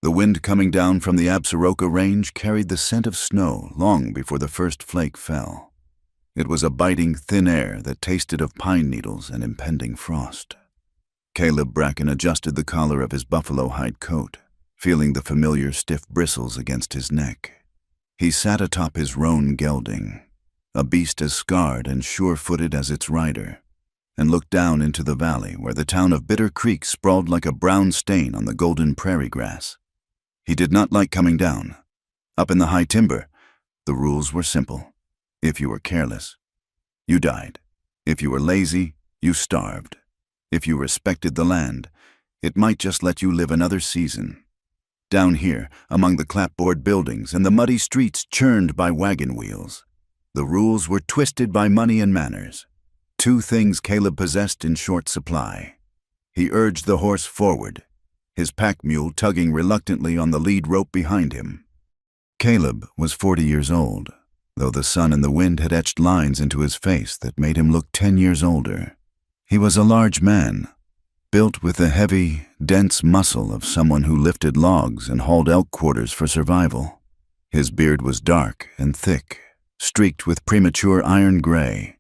The wind coming down from the Absaroka Range carried the scent of snow long before the first flake fell. It was a biting, thin air that tasted of pine needles and impending frost. Caleb Bracken adjusted the collar of his buffalo hide coat, feeling the familiar stiff bristles against his neck. He sat atop his roan gelding, a beast as scarred and sure-footed as its rider, and looked down into the valley where the town of Bitter Creek sprawled like a brown stain on the golden prairie grass. He did not like coming down. Up in the high timber, the rules were simple. If you were careless, you died. If you were lazy, you starved. If you respected the land, it might just let you live another season. Down here, among the clapboard buildings and the muddy streets churned by wagon wheels, the rules were twisted by money and manners. Two things Caleb possessed in short supply. He urged the horse forward, his pack mule tugging reluctantly on the lead rope behind him. Caleb was 40 years old, though the sun and the wind had etched lines into his face that made him look 10 years older. He was a large man, built with the heavy, dense muscle of someone who lifted logs and hauled elk quarters for survival. His beard was dark and thick, streaked with premature iron gray,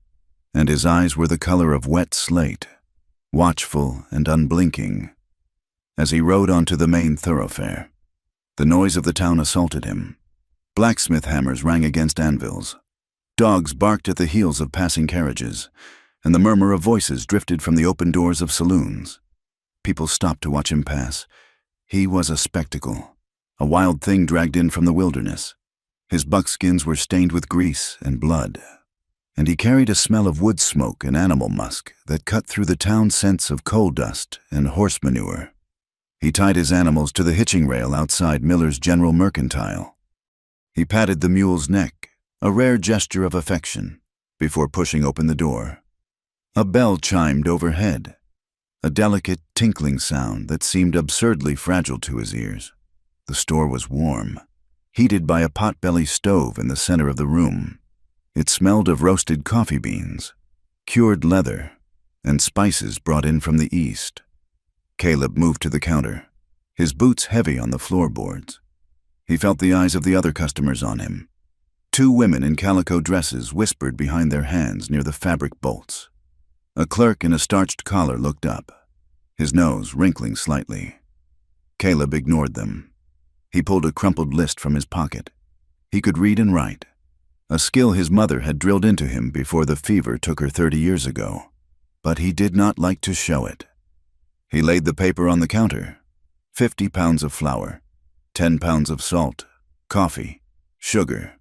and his eyes were the color of wet slate, watchful and unblinking. As he rode onto the main thoroughfare, the noise of the town assaulted him. Blacksmith hammers rang against anvils. Dogs barked at the heels of passing carriages, and the murmur of voices drifted from the open doors of saloons. People stopped to watch him pass. He was a spectacle, a wild thing dragged in from the wilderness. His buckskins were stained with grease and blood, and he carried a smell of wood smoke and animal musk that cut through the town's sense of coal dust and horse manure. He tied his animals to the hitching rail outside Miller's General Mercantile. He patted the mule's neck, a rare gesture of affection, before pushing open the door. A bell chimed overhead, a delicate tinkling sound that seemed absurdly fragile to his ears. The store was warm, heated by a pot-belly stove in the center of the room. It smelled of roasted coffee beans, cured leather, and spices brought in from the east. Caleb moved to the counter, his boots heavy on the floorboards. He felt the eyes of the other customers on him. Two women in calico dresses whispered behind their hands near the fabric bolts. A clerk in a starched collar looked up, his nose wrinkling slightly. Caleb ignored them. He pulled a crumpled list from his pocket. He could read and write, a skill his mother had drilled into him before the fever took her 30 years ago, but he did not like to show it. He laid the paper on the counter. 50 pounds of flour, 10 pounds of salt, coffee, sugar,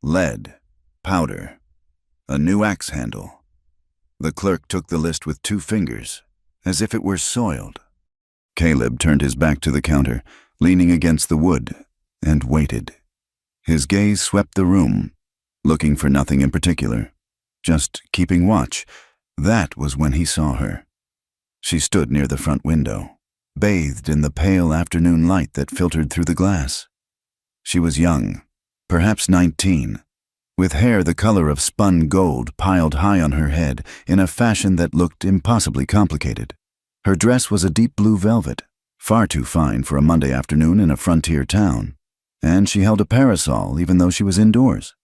lead, powder, a new axe handle. The clerk took the list with 2 fingers, as if it were soiled. Caleb turned his back to the counter, leaning against the wood, and waited. His gaze swept the room, looking for nothing in particular, just keeping watch. That was when he saw her. She stood near the front window, bathed in the pale afternoon light that filtered through the glass. She was young, perhaps 19, with hair the color of spun gold piled high on her head in a fashion that looked impossibly complicated. Her dress was a deep blue velvet, far too fine for a Monday afternoon in a frontier town, and she held a parasol even though she was indoors.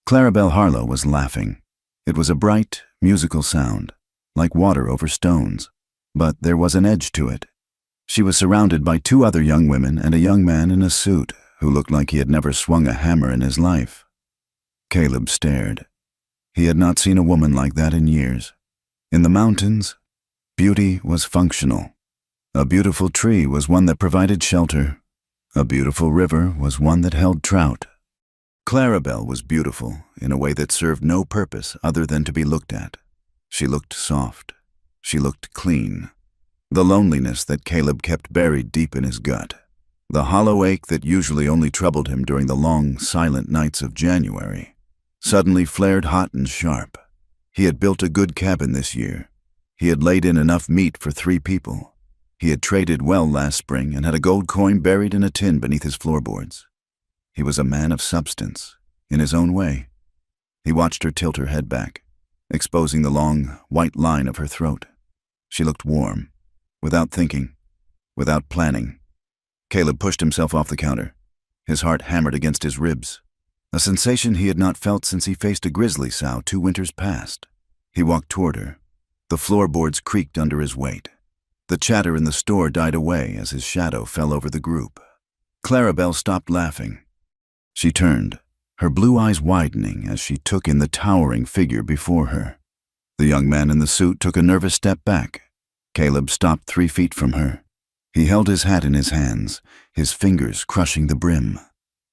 Clarabelle Harlow was laughing. It was a bright, musical sound, like water over stones, but there was an edge to it. She was surrounded by 2 other young women and a young man in a suit who looked like he had never swung a hammer in his life. Caleb stared. He had not seen a woman like that in years. In the mountains, beauty was functional. A beautiful tree was one that provided shelter. A beautiful river was one that held trout. Clarabelle was beautiful in a way that served no purpose other than to be looked at. She looked soft. She looked clean. The loneliness that Caleb kept buried deep in his gut, the hollow ache that usually only troubled him during the long, silent nights of January, suddenly flared hot and sharp. He had built a good cabin this year. He had laid in enough meat for 3 people. He had traded well last spring and had a gold coin buried in a tin beneath his floorboards. He was a man of substance, in his own way. He watched her tilt her head back, exposing the long, white line of her throat. She looked warm, without thinking, without planning. Caleb pushed himself off the counter. His heart hammered against his ribs, a sensation he had not felt since he faced a grizzly sow 2 winters past. He walked toward her. The floorboards creaked under his weight. The chatter in the store died away as his shadow fell over the group. Clarabelle stopped laughing. She turned, her blue eyes widening as she took in the towering figure before her. The young man in the suit took a nervous step back. Caleb stopped 3 feet from her. He held his hat in his hands, his fingers crushing the brim.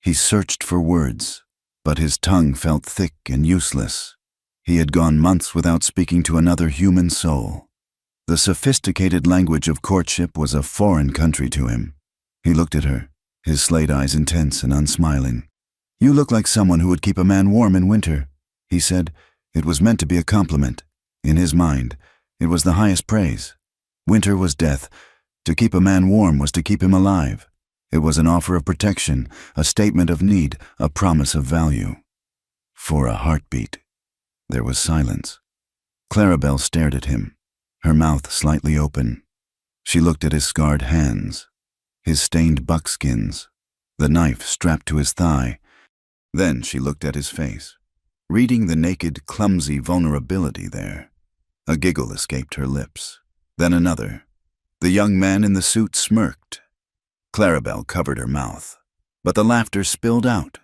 He searched for words, but his tongue felt thick and useless. He had gone months without speaking to another human soul. The sophisticated language of courtship was a foreign country to him. He looked at her, his slate eyes intense and unsmiling. "You look like someone who would keep a man warm in winter," he said. It was meant to be a compliment. In his mind, it was the highest praise. Winter was death. To keep a man warm was to keep him alive. It was an offer of protection, a statement of need, a promise of value. For a heartbeat. There was silence. Clarabelle stared at him, her mouth slightly open. She looked at his scarred hands, his stained buckskins, the knife strapped to his thigh. Then she looked at his face, reading the naked, clumsy vulnerability there. A giggle escaped her lips, then another. The young man in the suit smirked. Clarabelle covered her mouth, but the laughter spilled out,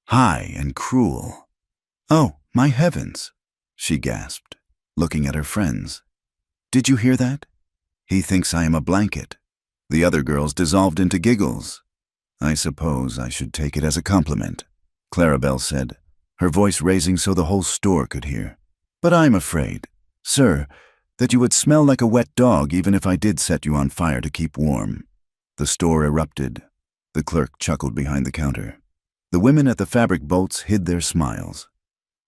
high and cruel. "Oh, my heavens," she gasped, looking at her friends. "Did you hear that? He thinks I am a blanket." The other girls dissolved into giggles. "I suppose I should take it as a compliment," Clarabelle said, her voice raising so the whole store could hear. "But I'm afraid, sir, that you would smell like a wet dog even if I did set you on fire to keep warm." The store erupted. The clerk chuckled behind the counter. The women at the fabric bolts hid their smiles.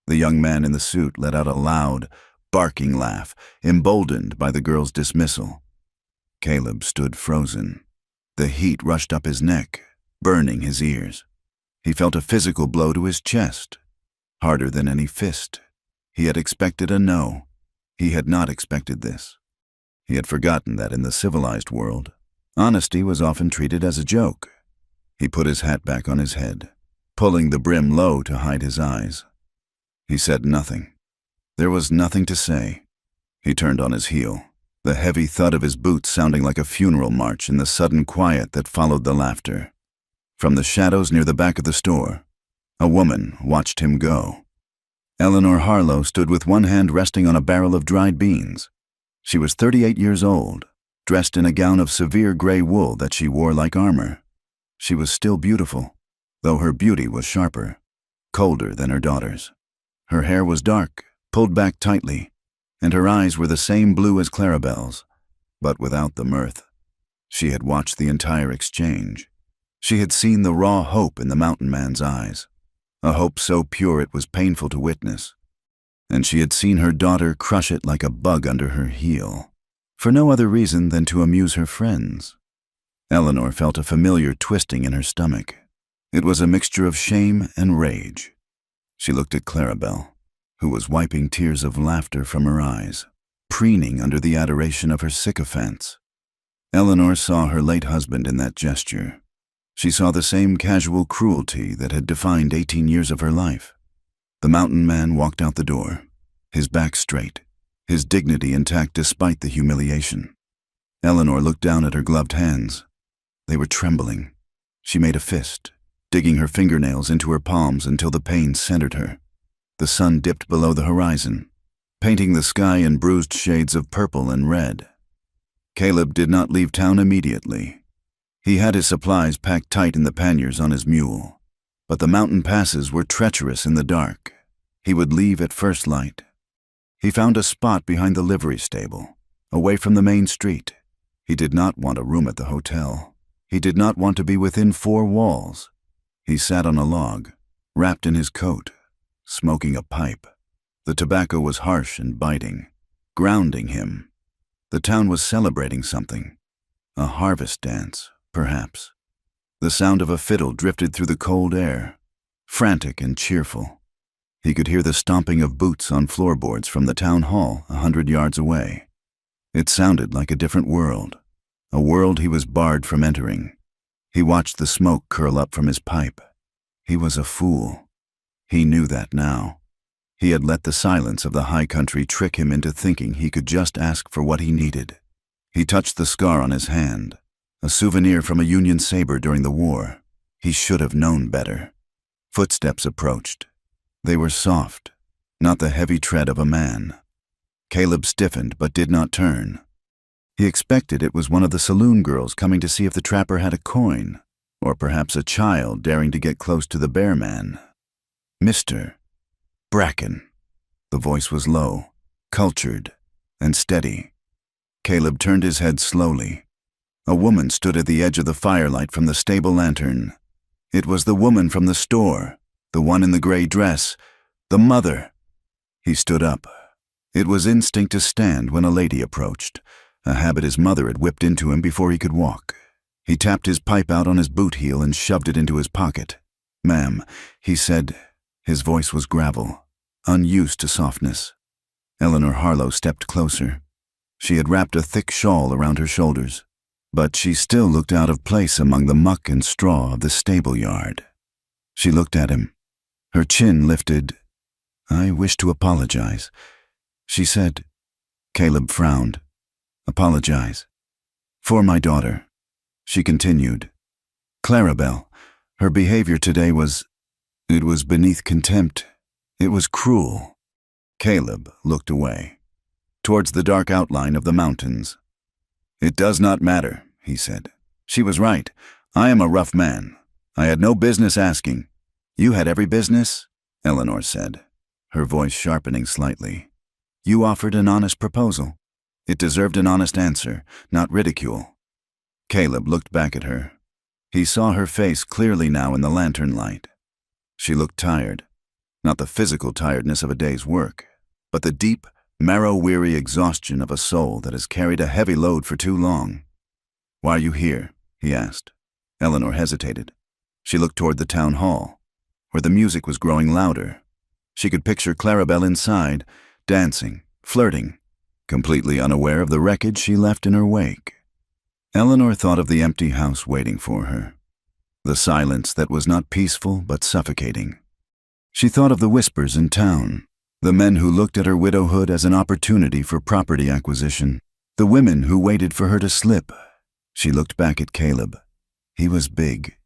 The young man in the suit let out a loud, barking laugh, emboldened by the girl's dismissal. Caleb stood frozen. The heat rushed up his neck, burning his ears. He felt a physical blow to his chest, harder than any fist. He had expected a no. He had not expected this. He had forgotten that in the civilized world, honesty was often treated as a joke. He put his hat back on his head, pulling the brim low to hide his eyes. He said nothing. There was nothing to say. He turned on his heel, the heavy thud of his boots sounding like a funeral march in the sudden quiet that followed the laughter. From the shadows near the back of the store, a woman watched him go. Eleanor Harlow stood with one hand resting on a barrel of dried beans. She was 38 years old, dressed in a gown of severe gray wool that she wore like armor. She was still beautiful, though her beauty was sharper, colder than her daughter's. Her hair was dark, pulled back tightly, and her eyes were the same blue as Clarabelle's, but without the mirth. She had watched the entire exchange. She had seen the raw hope in the mountain man's eyes, a hope so pure it was painful to witness. And she had seen her daughter crush it like a bug under her heel, for no other reason than to amuse her friends. Eleanor felt a familiar twisting in her stomach. It was a mixture of shame and rage. She looked at Clarabelle, who was wiping tears of laughter from her eyes, preening under the adoration of her sycophants. Eleanor saw her late husband in that gesture. She saw the same casual cruelty that had defined 18 years of her life. The mountain man walked out the door, his back straight, his dignity intact despite the humiliation. Eleanor looked down at her gloved hands. They were trembling. She made a fist, digging her fingernails into her palms until the pain centered her. The sun dipped below the horizon, painting the sky in bruised shades of purple and red. Caleb did not leave town immediately. He had his supplies packed tight in the panniers on his mule, but the mountain passes were treacherous in the dark. He would leave at first light. He found a spot behind the livery stable, away from the main street. He did not want a room at the hotel. He did not want to be within 4 walls. He sat on a log, wrapped in his coat, smoking a pipe. The tobacco was harsh and biting, grounding him. The town was celebrating something. A harvest dance, perhaps. The sound of a fiddle drifted through the cold air, frantic and cheerful. He could hear the stomping of boots on floorboards from the town hall 100 yards away. It sounded like a different world, a world he was barred from entering. He watched the smoke curl up from his pipe. He was a fool. He knew that now. He had let the silence of the high country trick him into thinking he could just ask for what he needed. He touched the scar on his hand, a souvenir from a Union saber during the war. He should have known better. Footsteps approached. They were soft, not the heavy tread of a man. Caleb stiffened but did not turn. He expected it was one of the saloon girls coming to see if the trapper had a coin, or perhaps a child daring to get close to the bear man. Mr. Bracken. The voice was low, cultured, and steady. Caleb turned his head slowly. A woman stood at the edge of the firelight from the stable lantern. It was the woman from the store, the one in the gray dress, the mother. He stood up. It was instinct to stand when a lady approached, a habit his mother had whipped into him before he could walk. He tapped his pipe out on his boot heel and shoved it into his pocket. "Ma'am," he said. His voice was gravel, unused to softness. Eleanor Harlow stepped closer. She had wrapped a thick shawl around her shoulders, but she still looked out of place among the muck and straw of the stable yard. She looked at him. Her chin lifted. "I wish to apologize," she said. Caleb frowned. "Apologize." "For my daughter," she continued. "Clarabelle, her behavior today was... it was beneath contempt. It was cruel." Caleb looked away, towards the dark outline of the mountains. "It does not matter," he said. "She was right. I am a rough man. I had no business asking." "You had every business," Eleanor said, her voice sharpening slightly. "You offered an honest proposal. It deserved an honest answer, not ridicule." Caleb looked back at her. He saw her face clearly now in the lantern light. She looked tired, not the physical tiredness of a day's work, but the deep, marrow-weary exhaustion of a soul that has carried a heavy load for too long. "Why are you here?" he asked. Eleanor hesitated. She looked toward the town hall, where the music was growing louder. She could picture Clarabelle inside, dancing, flirting, completely unaware of the wreckage she left in her wake. Eleanor thought of the empty house waiting for her, the silence that was not peaceful but suffocating. She thought of the whispers in town, the men who looked at her widowhood as an opportunity for property acquisition, the women who waited for her to slip. She looked back at Caleb. He was big.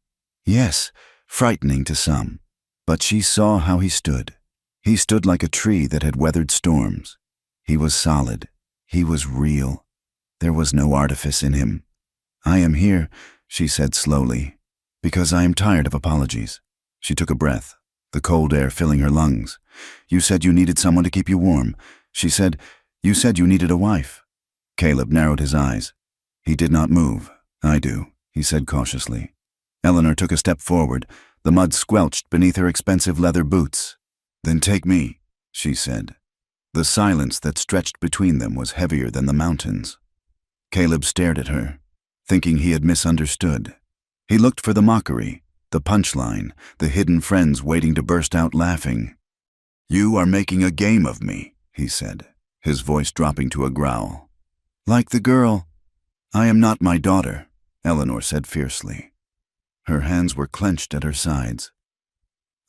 Yes, frightening to some, but she saw how he stood. He stood like a tree that had weathered storms. He was solid. He was real. There was no artifice in him. "I am here," she said slowly, "because I am tired of apologies." She took a breath, the cold air filling her lungs. "You said you needed someone to keep you warm," she said. "You said you needed a wife." Caleb narrowed his eyes. He did not move. "I do," he said cautiously. Eleanor took a step forward. The mud squelched beneath her expensive leather boots. "Then take me," she said. The silence that stretched between them was heavier than the mountains. Caleb stared at her, thinking he had misunderstood. He looked for the mockery, the punchline, the hidden friends waiting to burst out laughing. "You are making a game of me," he said, his voice dropping to a growl. "Like the girl." "I am not my daughter," Eleanor said fiercely. Her hands were clenched at her sides.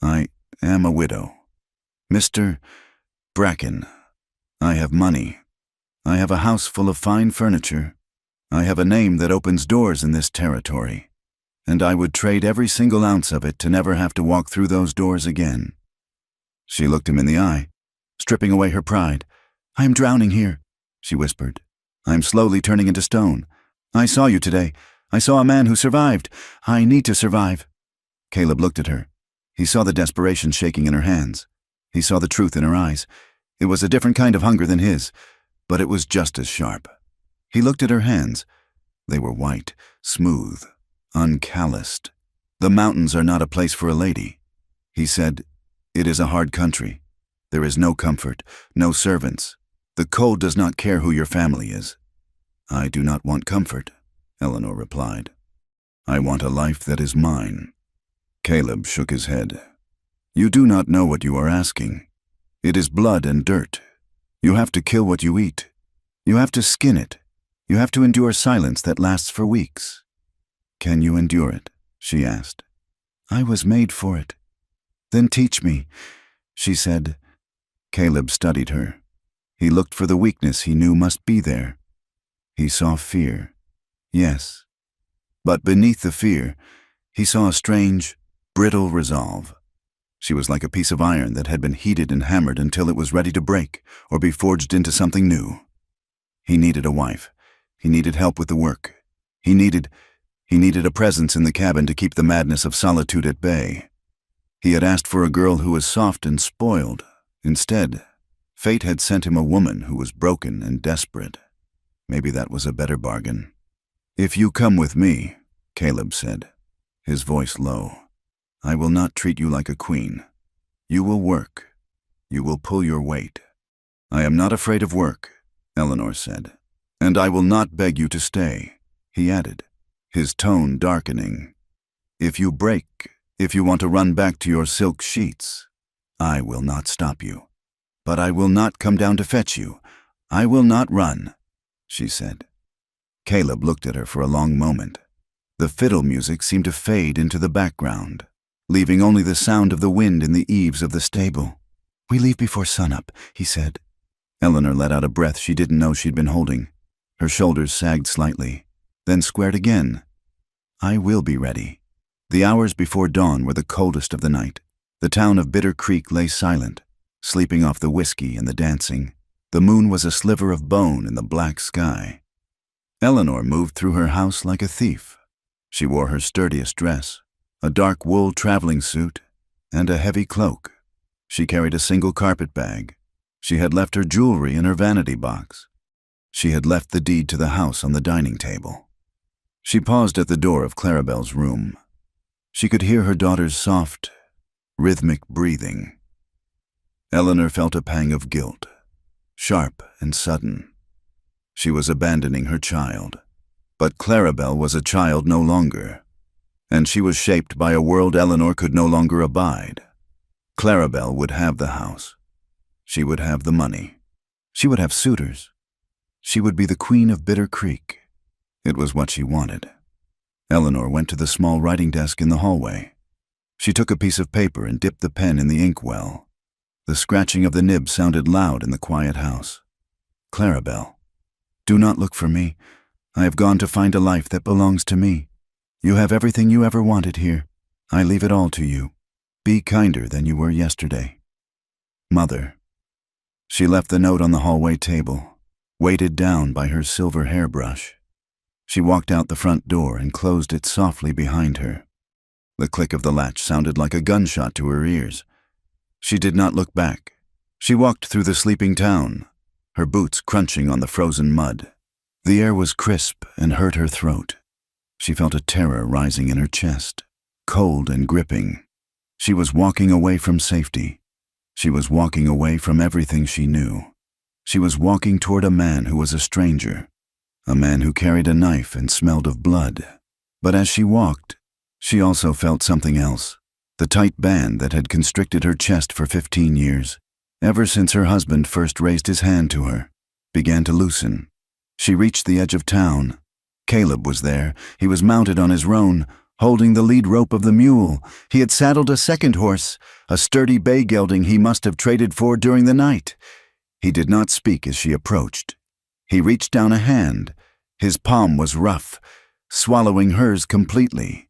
"I am a widow. Mr. Bracken. I have money. I have a house full of fine furniture. I have a name that opens doors in this territory, and I would trade every single ounce of it to never have to walk through those doors again." She looked him in the eye, stripping away her pride. "I am drowning here," she whispered. "I am slowly turning into stone. I saw you today. I saw a man who survived. I need to survive." Caleb looked at her. He saw the desperation shaking in her hands. He saw the truth in her eyes. It was a different kind of hunger than his, but it was just as sharp. He looked at her hands. They were white, smooth, uncalloused. "The mountains are not a place for a lady," he said. "It is a hard country. There is no comfort, no servants. The cold does not care who your family is." "I do not want comfort," Eleanor replied. "I want a life that is mine." Caleb shook his head. "You do not know what you are asking. It is blood and dirt. You have to kill what you eat. You have to skin it. You have to endure silence that lasts for weeks." Can you endure it? She asked. I was made for it. Then teach me, she said. Caleb studied her. He looked for the weakness he knew must be there. He saw fear. Yes. But beneath the fear, he saw a strange, brittle resolve. She was like a piece of iron that had been heated and hammered until it was ready to break or be forged into something new. He needed a wife. He needed help with the work. He needed a presence in the cabin to keep the madness of solitude at bay. He had asked for a girl who was soft and spoiled. Instead, fate had sent him a woman who was broken and desperate. Maybe that was a better bargain. If you come with me, Caleb said, his voice low, I will not treat you like a queen. You will work. You will pull your weight. I am not afraid of work, Eleanor said. And I will not beg you to stay, he added, his tone darkening. If you break, if you want to run back to your silk sheets, I will not stop you. But I will not come down to fetch you. I will not run, she said. Caleb looked at her for a long moment. The fiddle music seemed to fade into the background, leaving only the sound of the wind in the eaves of the stable. We leave before sunup, he said. Eleanor let out a breath she didn't know she'd been holding. Her shoulders sagged slightly, then squared again. I will be ready. The hours before dawn were the coldest of the night. The town of Bitter Creek lay silent, sleeping off the whiskey and the dancing. The moon was a sliver of bone in the black sky. Eleanor moved through her house like a thief. She wore her sturdiest dress, a dark wool traveling suit, and a heavy cloak. She carried a single carpet bag. She had left her jewelry in her vanity box. She had left the deed to the house on the dining table. She paused at the door of Clarabelle's room. She could hear her daughter's soft, rhythmic breathing. Eleanor felt a pang of guilt, sharp and sudden. She was abandoning her child. But Clarabelle was a child no longer, and she was shaped by a world Eleanor could no longer abide. Clarabelle would have the house. She would have the money. She would have suitors. She would be the queen of Bitter Creek. It was what she wanted. Eleanor went to the small writing desk in the hallway. She took a piece of paper and dipped the pen in the inkwell. The scratching of the nib sounded loud in the quiet house. Clarabelle, do not look for me. I have gone to find a life that belongs to me. You have everything you ever wanted here. I leave it all to you. Be kinder than you were yesterday. Mother. She left the note on the hallway table, weighted down by her silver hairbrush. She walked out the front door and closed it softly behind her. The click of the latch sounded like a gunshot to her ears. She did not look back. She walked through the sleeping town, her boots crunching on the frozen mud. The air was crisp and hurt her throat. She felt a terror rising in her chest, cold and gripping. She was walking away from safety. She was walking away from everything she knew. She was walking toward a man who was a stranger, a man who carried a knife and smelled of blood. But as she walked, she also felt something else, the tight band that had constricted her chest for 15 years, ever since her husband first raised his hand to her, began to loosen. She reached the edge of town. Caleb was there. He was mounted on his roan, holding the lead rope of the mule. He had saddled a second horse, a sturdy bay gelding he must have traded for during the night. He did not speak as she approached. He reached down a hand. His palm was rough, swallowing hers completely.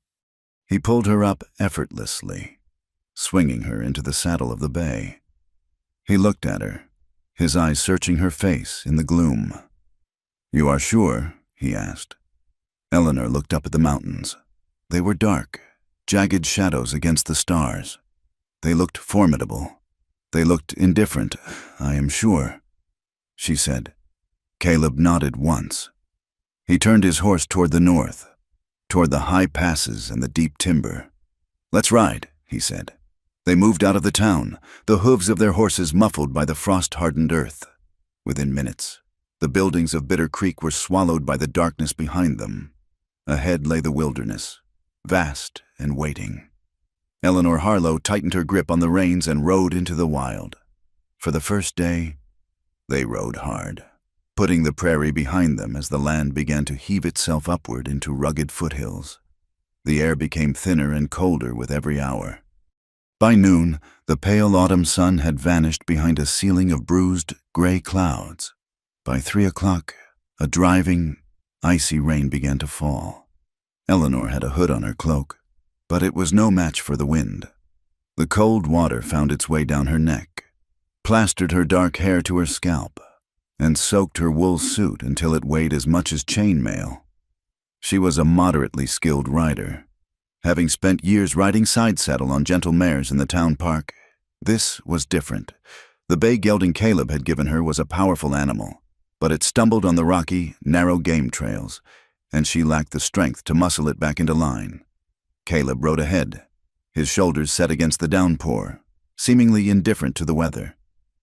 He pulled her up effortlessly, swinging her into the saddle of the bay. He looked at her, his eyes searching her face in the gloom. You are sure? He asked. Eleanor looked up at the mountains. They were dark, jagged shadows against the stars. They looked formidable. They looked indifferent, I am sure, she said. Caleb nodded once. He turned his horse toward the north, toward the high passes and the deep timber. Let's ride, he said. They moved out of the town, the hooves of their horses muffled by the frost-hardened earth. Within minutes, the buildings of Bitter Creek were swallowed by the darkness behind them. Ahead lay the wilderness, vast and waiting. Eleanor Harlow tightened her grip on the reins and rode into the wild. For the first day, they rode hard, putting the prairie behind them as the land began to heave itself upward into rugged foothills. The air became thinner and colder with every hour. By noon, the pale autumn sun had vanished behind a ceiling of bruised, gray clouds. By 3 o'clock, a driving, icy rain began to fall. Eleanor had a hood on her cloak, but it was no match for the wind. The cold water found its way down her neck, plastered her dark hair to her scalp, and soaked her wool suit until it weighed as much as chain mail. She was a moderately skilled rider. Having spent years riding side saddle on gentle mares in the town park, this was different. The bay gelding Caleb had given her was a powerful animal, but it stumbled on the rocky, narrow game trails, and she lacked the strength to muscle it back into line. Caleb rode ahead, his shoulders set against the downpour, seemingly indifferent to the weather.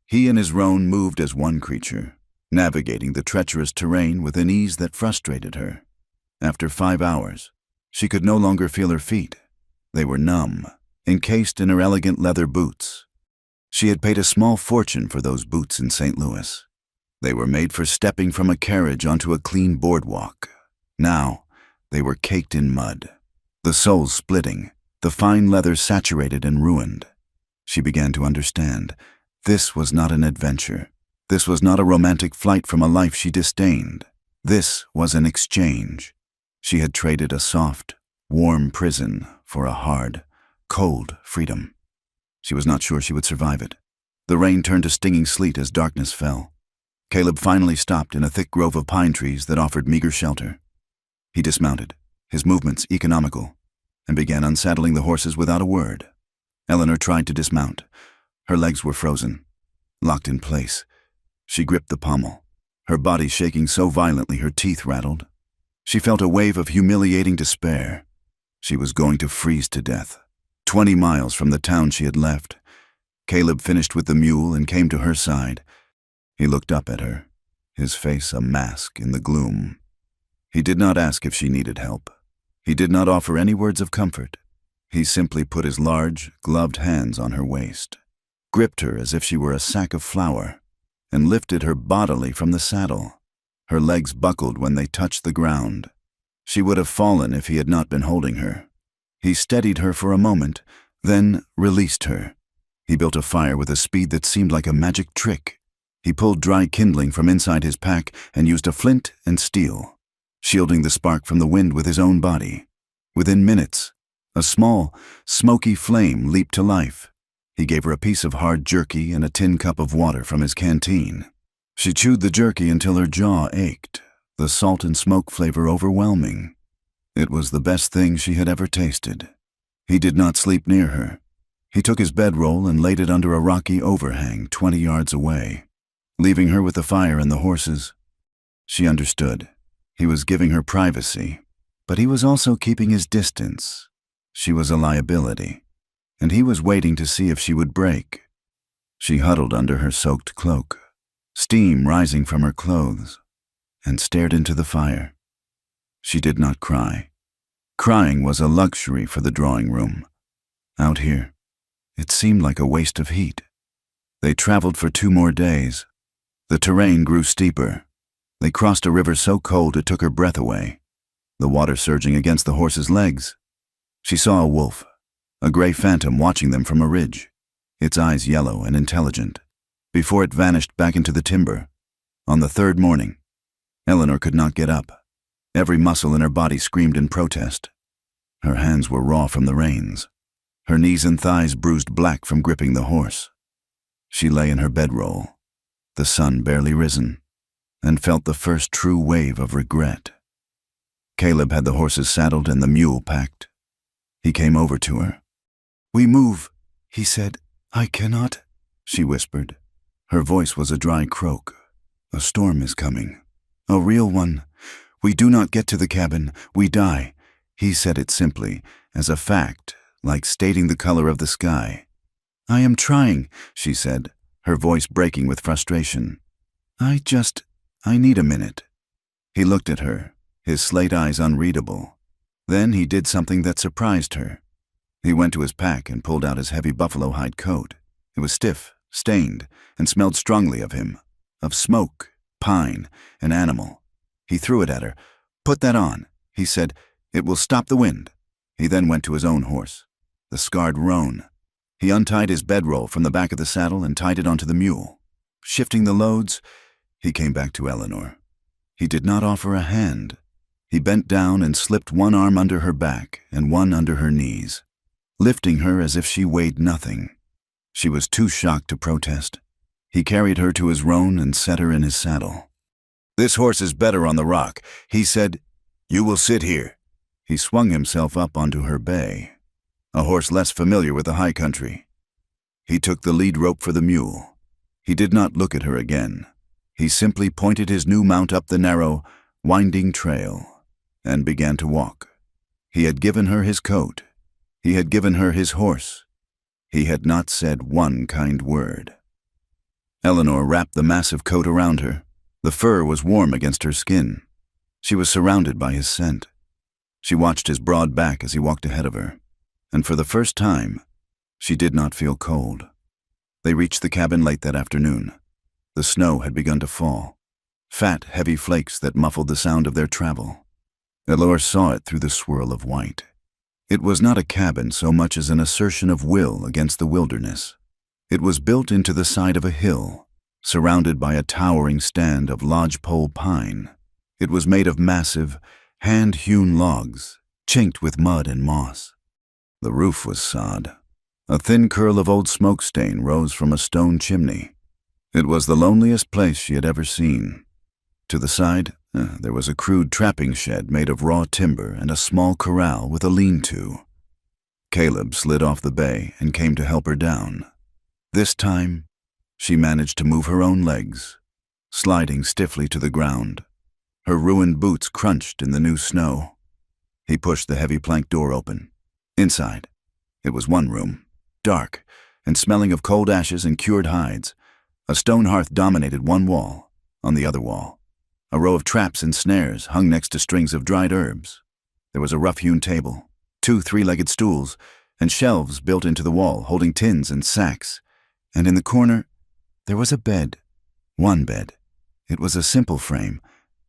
He and his roan moved as one creature, navigating the treacherous terrain with an ease that frustrated her. After 5 hours, she could no longer feel her feet. They were numb, encased in her elegant leather boots. She had paid a small fortune for those boots in St. Louis. They were made for stepping from a carriage onto a clean boardwalk. Now, they were caked in mud, the soles splitting, the fine leather saturated and ruined. She began to understand. This was not an adventure. This was not a romantic flight from a life she disdained. This was an exchange. She had traded a soft, warm prison for a hard, cold freedom. She was not sure she would survive it. The rain turned to stinging sleet as darkness fell. Caleb finally stopped in a thick grove of pine trees that offered meager shelter. He dismounted, his movements economical, and began unsaddling the horses without a word. Eleanor tried to dismount. Her legs were frozen, locked in place. She gripped the pommel, her body shaking so violently her teeth rattled. She felt a wave of humiliating despair. She was going to freeze to death. 20 miles from the town she had left, Caleb finished with the mule and came to her side. He looked up at her, his face a mask in the gloom. He did not ask if she needed help. He did not offer any words of comfort. He simply put his large, gloved hands on her waist, gripped her as if she were a sack of flour, and lifted her bodily from the saddle. Her legs buckled when they touched the ground. She would have fallen if he had not been holding her. He steadied her for a moment, then released her. He built a fire with a speed that seemed like a magic trick. He pulled dry kindling from inside his pack and used a flint and steel, shielding the spark from the wind with his own body. Within minutes, a small, smoky flame leaped to life. He gave her a piece of hard jerky and a tin cup of water from his canteen. She chewed the jerky until her jaw ached, the salt and smoke flavor overwhelming. It was the best thing she had ever tasted. He did not sleep near her. He took his bedroll and laid it under a rocky overhang 20 yards away, leaving her with the fire and the horses. She understood. He was giving her privacy, but he was also keeping his distance. She was a liability, and he was waiting to see if she would break. She huddled under her soaked cloak, steam rising from her clothes, and stared into the fire. She did not cry. Crying was a luxury for the drawing room. Out here, it seemed like a waste of heat. They traveled for 2 more days. The terrain grew steeper. They crossed a river so cold it took her breath away, the water surging against the horse's legs. She saw a wolf, a gray phantom watching them from a ridge, its eyes yellow and intelligent, before it vanished back into the timber. On the 3rd morning, Eleanor could not get up. Every muscle in her body screamed in protest. Her hands were raw from the reins, her knees and thighs bruised black from gripping the horse. She lay in her bedroll, the sun barely risen, and felt the first true wave of regret. Caleb had the horses saddled and the mule packed. He came over to her. "We move," he said. "I cannot," she whispered. Her voice was a dry croak. "A storm is coming. A real one. We do not get to the cabin. We die." He said it simply, as a fact, like stating the color of the sky. "I am trying," she said, her voice breaking with frustration. I need a minute." He looked at her, his slate eyes unreadable. Then he did something that surprised her. He went to his pack and pulled out his heavy buffalo hide coat. It was stiff, stained, and smelled strongly of him, of smoke, pine, and animal. He threw it at her. "Put that on," he said. "It will stop the wind." He then went to his own horse, the scarred roan. He untied his bedroll from the back of the saddle and tied it onto the mule. Shifting the loads, he came back to Eleanor. He did not offer a hand. He bent down and slipped one arm under her back and one under her knees, lifting her as if she weighed nothing. She was too shocked to protest. He carried her to his roan and set her in his saddle. "This horse is better on the rock," he said. "You will sit here." He swung himself up onto her bay, a horse less familiar with the high country. He took the lead rope for the mule. He did not look at her again. He simply pointed his new mount up the narrow, winding trail and began to walk. He had given her his coat. He had given her his horse. He had not said one kind word. Eleanor wrapped the massive coat around her. The fur was warm against her skin. She was surrounded by his scent. She watched his broad back as he walked ahead of her, and for the first time, she did not feel cold. They reached the cabin late that afternoon. The snow had begun to fall, fat, heavy flakes that muffled the sound of their travel. Eleanor saw it through the swirl of white. It was not a cabin so much as an assertion of will against the wilderness. It was built into the side of a hill, surrounded by a towering stand of lodgepole pine. It was made of massive, hand-hewn logs, chinked with mud and moss. The roof was sod. A thin curl of old smoke stain rose from a stone chimney. It was the loneliest place she had ever seen. To the side, there was a crude trapping shed made of raw timber and a small corral with a lean-to. Caleb slid off the bay and came to help her down. This time, she managed to move her own legs, sliding stiffly to the ground. Her ruined boots crunched in the new snow. He pushed the heavy plank door open. Inside, it was one room, dark and smelling of cold ashes and cured hides. A stone hearth dominated one wall. On the other wall, a row of traps and snares hung next to strings of dried herbs. There was a rough-hewn table, 2 three-legged stools, and shelves built into the wall holding tins and sacks. And in the corner, there was a bed. One bed. It was a simple frame,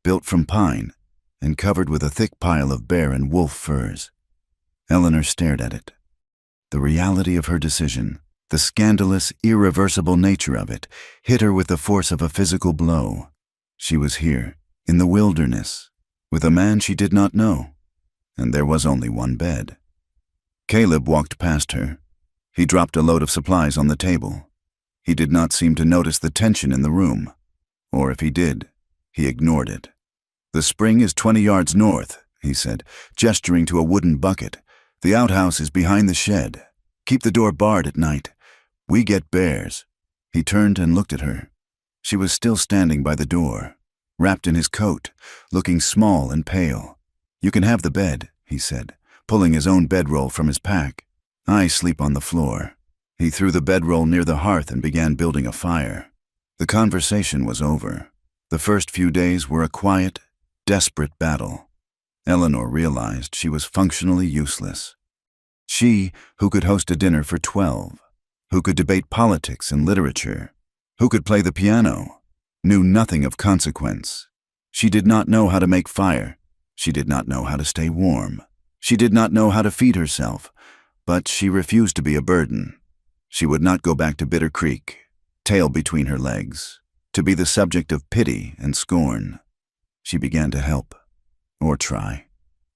built from pine, and covered with a thick pile of bear and wolf furs. Eleanor stared at it. The reality of her decision, the scandalous, irreversible nature of it, hit her with the force of a physical blow. She was here, in the wilderness, with a man she did not know, and there was only one bed. Caleb walked past her. He dropped a load of supplies on the table. He did not seem to notice the tension in the room, or if he did, he ignored it. "The spring is 20 yards north," he said, gesturing to a wooden bucket. "The outhouse is behind the shed. Keep the door barred at night. We get bears." He turned and looked at her. She was still standing by the door, wrapped in his coat, looking small and pale. "You can have the bed," he said, pulling his own bedroll from his pack. "I sleep on the floor." He threw the bedroll near the hearth and began building a fire. The conversation was over. The first few days were a quiet, desperate battle. Eleanor realized she was functionally useless. She, who could host a dinner for 12, who could debate politics and literature, who could play the piano, knew nothing of consequence. She did not know how to make fire. She did not know how to stay warm. She did not know how to feed herself, but she refused to be a burden. She would not go back to Bitter Creek, tail between her legs, to be the subject of pity and scorn. She began to help, or try.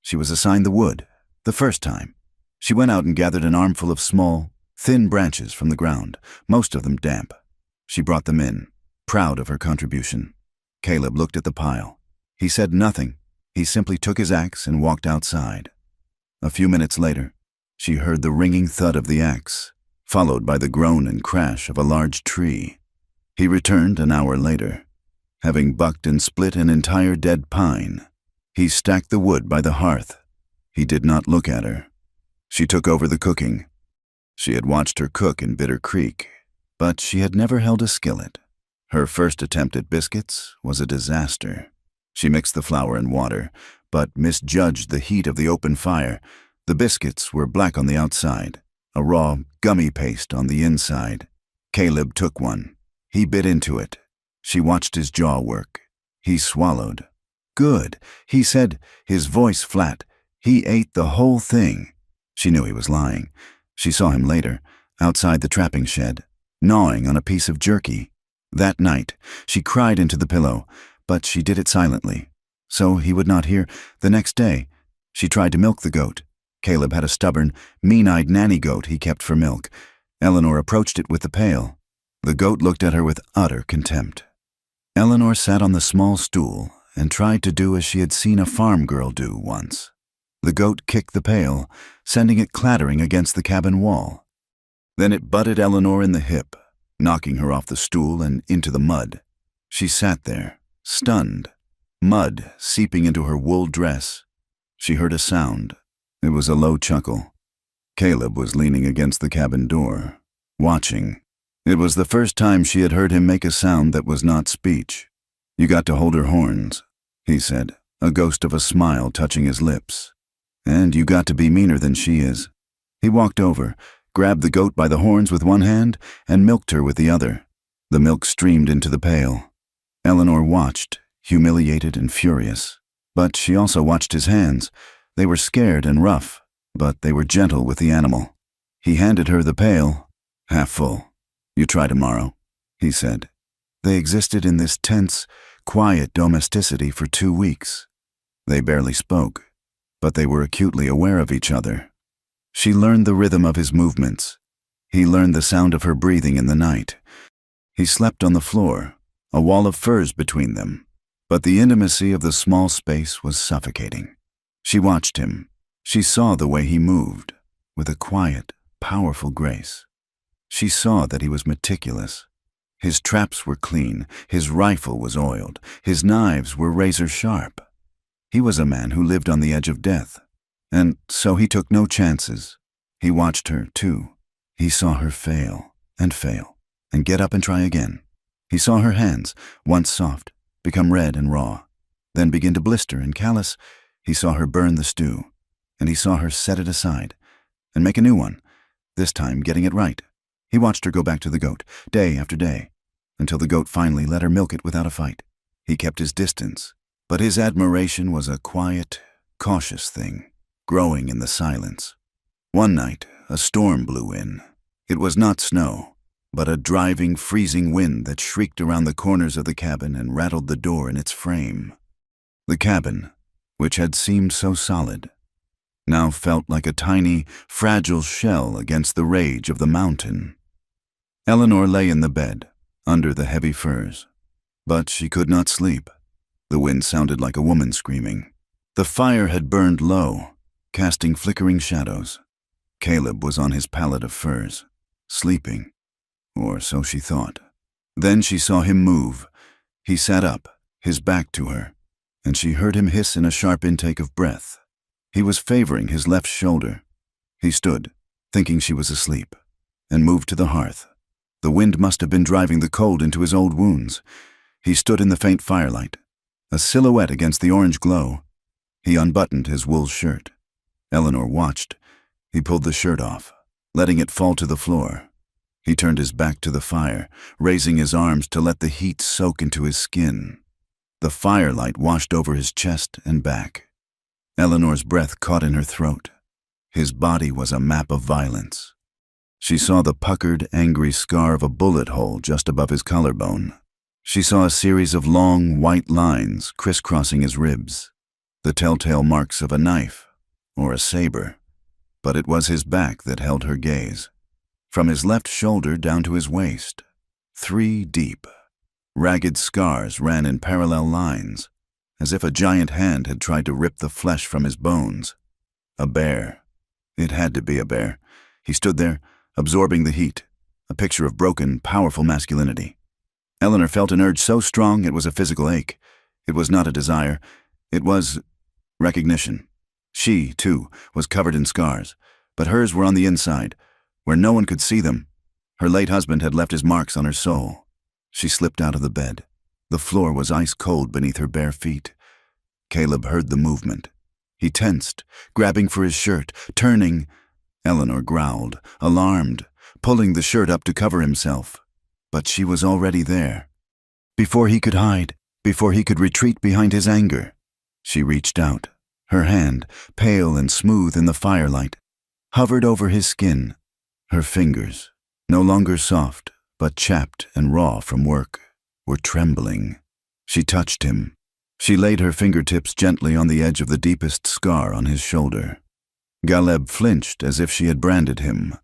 She was assigned the wood, the first time. She went out and gathered an armful of small, thin branches from the ground, most of them damp. She brought them in, proud of her contribution. Caleb looked at the pile. He said nothing. He simply took his axe and walked outside. A few minutes later, she heard the ringing thud of the axe, followed by the groan and crash of a large tree. He returned an hour later, having bucked and split an entire dead pine. He stacked the wood by the hearth. He did not look at her. She took over the cooking. She had watched her cook in Bitter Creek, but she had never held a skillet. Her first attempt at biscuits was a disaster. She mixed the flour and water, but misjudged the heat of the open fire. The biscuits were black on the outside, a raw, gummy paste on the inside. Caleb took one. He bit into it. She watched his jaw work. He swallowed. "Good," he said, his voice flat. He ate the whole thing. She knew he was lying. She saw him later, outside the trapping shed, gnawing on a piece of jerky. That night, she cried into the pillow, but she did it silently, so he would not hear. The next day, she tried to milk the goat. Caleb had a stubborn, mean-eyed nanny goat he kept for milk. Eleanor approached it with the pail. The goat looked at her with utter contempt. Eleanor sat on the small stool and tried to do as she had seen a farm girl do once. The goat kicked the pail, sending it clattering against the cabin wall. Then it butted Eleanor in the hip, knocking her off the stool and into the mud. She sat there, stunned, mud seeping into her wool dress. She heard a sound. It was a low chuckle. Caleb was leaning against the cabin door, watching. It was the first time she had heard him make a sound that was not speech. "You got to hold her horns," he said, a ghost of a smile touching his lips. "And you got to be meaner than she is." He walked over, grabbed the goat by the horns with one hand, and milked her with the other. The milk streamed into the pail. Eleanor watched, humiliated and furious. But she also watched his hands. They were scared and rough, but they were gentle with the animal. He handed her the pail, half full. "You try tomorrow," he said. They existed in this tense, quiet domesticity for 2 weeks. They barely spoke, but they were acutely aware of each other. She learned the rhythm of his movements. He learned the sound of her breathing in the night. He slept on the floor, a wall of furs between them, but the intimacy of the small space was suffocating. She watched him. She saw the way he moved, with a quiet, powerful grace. She saw that he was meticulous. His traps were clean, his rifle was oiled, his knives were razor-sharp. He was a man who lived on the edge of death, and so he took no chances. He watched her, too. He saw her fail, and get up and try again. He saw her hands, once soft, become red and raw, then begin to blister and callous. He saw her burn the stew, and he saw her set it aside and make a new one, this time getting it right. He watched her go back to the goat, day after day, until the goat finally let her milk it without a fight. He kept his distance, but his admiration was a quiet, cautious thing, growing in the silence. One night, a storm blew in. It was not snow, but a driving, freezing wind that shrieked around the corners of the cabin and rattled the door in its frame. The cabin, which had seemed so solid, now felt like a tiny, fragile shell against the rage of the mountain. Eleanor lay in the bed, under the heavy furs, but she could not sleep. The wind sounded like a woman screaming. The fire had burned low, casting flickering shadows. Caleb was on his pallet of furs, sleeping, or so she thought. Then she saw him move. He sat up, his back to her, and she heard him hiss in a sharp intake of breath. He was favoring his left shoulder. He stood, thinking she was asleep, and moved to the hearth. The wind must have been driving the cold into his old wounds. He stood in the faint firelight, a silhouette against the orange glow. He unbuttoned his wool shirt. Eleanor watched. He pulled the shirt off, letting it fall to the floor. He turned his back to the fire, raising his arms to let the heat soak into his skin. The firelight washed over his chest and back. Eleanor's breath caught in her throat. His body was a map of violence. She saw the puckered, angry scar of a bullet hole just above his collarbone. She saw a series of long, white lines crisscrossing his ribs, the telltale marks of a knife or a saber. But it was his back that held her gaze. From his left shoulder down to his waist, 3 deep, ragged scars ran in parallel lines, as if a giant hand had tried to rip the flesh from his bones. A bear. It had to be a bear. He stood there, absorbing the heat, a picture of broken, powerful masculinity. Eleanor felt an urge so strong it was a physical ache. It was not a desire. It was recognition. She, too, was covered in scars, but hers were on the inside, where no one could see them. Her late husband had left his marks on her soul. She slipped out of the bed. The floor was ice cold beneath her bare feet. Caleb heard the movement. He tensed, grabbing for his shirt, turning. Eleanor growled, alarmed, pulling the shirt up to cover himself. But she was already there. Before he could hide, before he could retreat behind his anger, she reached out, her hand, pale and smooth in the firelight, hovered over his skin. Her fingers, no longer soft, but chapped and raw from work, were trembling. She touched him. She laid her fingertips gently on the edge of the deepest scar on his shoulder. Galeb flinched as if she had branded him.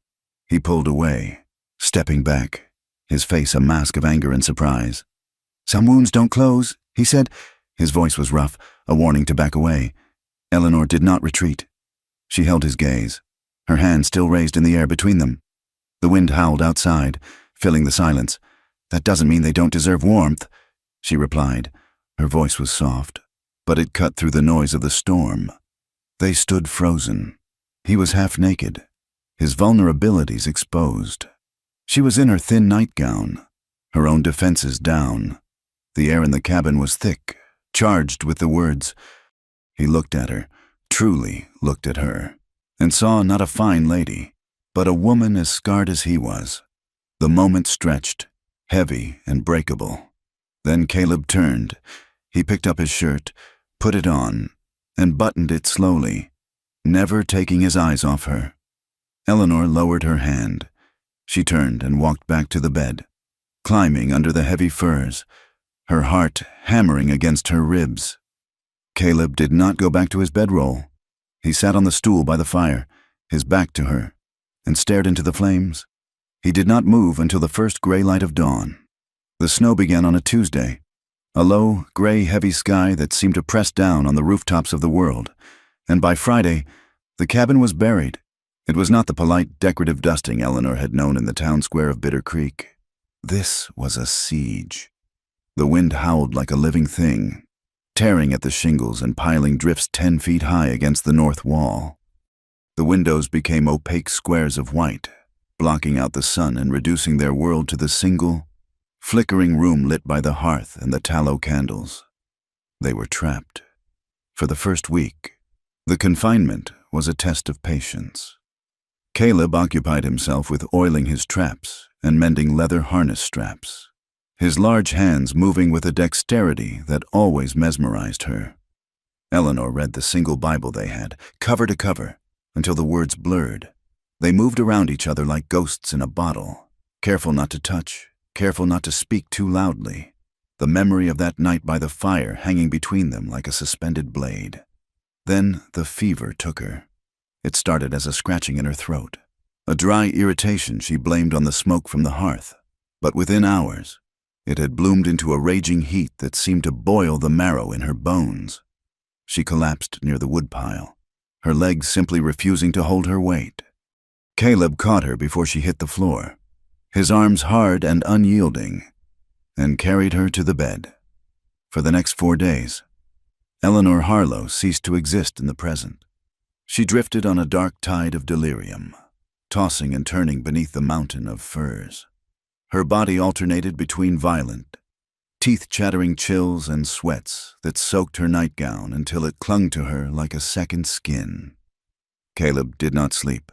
He pulled away, stepping back, his face a mask of anger and surprise. "Some wounds don't close," he said. His voice was rough, a warning to back away. Eleanor did not retreat. She held his gaze, her hand still raised in the air between them. The wind howled outside, filling the silence. "That doesn't mean they don't deserve warmth," she replied. Her voice was soft, but it cut through the noise of the storm. They stood frozen. He was half naked, his vulnerabilities exposed. She was in her thin nightgown, her own defenses down. The air in the cabin was thick, charged with the words. He looked at her, truly looked at her, and saw not a fine lady, but a woman as scarred as he was. The moment stretched, heavy and breakable. Then Caleb turned. He picked up his shirt, put it on, and buttoned it slowly, never taking his eyes off her. Eleanor lowered her hand. She turned and walked back to the bed, climbing under the heavy furs, her heart hammering against her ribs. Caleb did not go back to his bedroll. He sat on the stool by the fire, his back to her, and stared into the flames. He did not move until the first gray light of dawn. The snow began on a Tuesday, a low, gray, heavy sky that seemed to press down on the rooftops of the world, and by Friday, the cabin was buried. It was not the polite, decorative dusting Eleanor had known in the town square of Bitter Creek. This was a siege. The wind howled like a living thing, tearing at the shingles and piling drifts 10 feet high against the north wall. The windows became opaque squares of white, blocking out the sun and reducing their world to the single, flickering room lit by the hearth and the tallow candles. They were trapped. For the first week, the confinement was a test of patience. Caleb occupied himself with oiling his traps and mending leather harness straps, his large hands moving with a dexterity that always mesmerized her. Eleanor read the single Bible they had, cover to cover, until the words blurred. They moved around each other like ghosts in a bottle, careful not to touch, careful not to speak too loudly, the memory of that night by the fire hanging between them like a suspended blade. Then the fever took her. It started as a scratching in her throat, a dry irritation she blamed on the smoke from the hearth, but within hours, it had bloomed into a raging heat that seemed to boil the marrow in her bones. She collapsed near the woodpile, her legs simply refusing to hold her weight. Caleb caught her before she hit the floor, his arms hard and unyielding, and carried her to the bed. For the next 4 days, Eleanor Harlow ceased to exist in the present. She drifted on a dark tide of delirium, tossing and turning beneath the mountain of furs. Her body alternated between violent, teeth-chattering chills and sweats that soaked her nightgown until it clung to her like a second skin. Caleb did not sleep.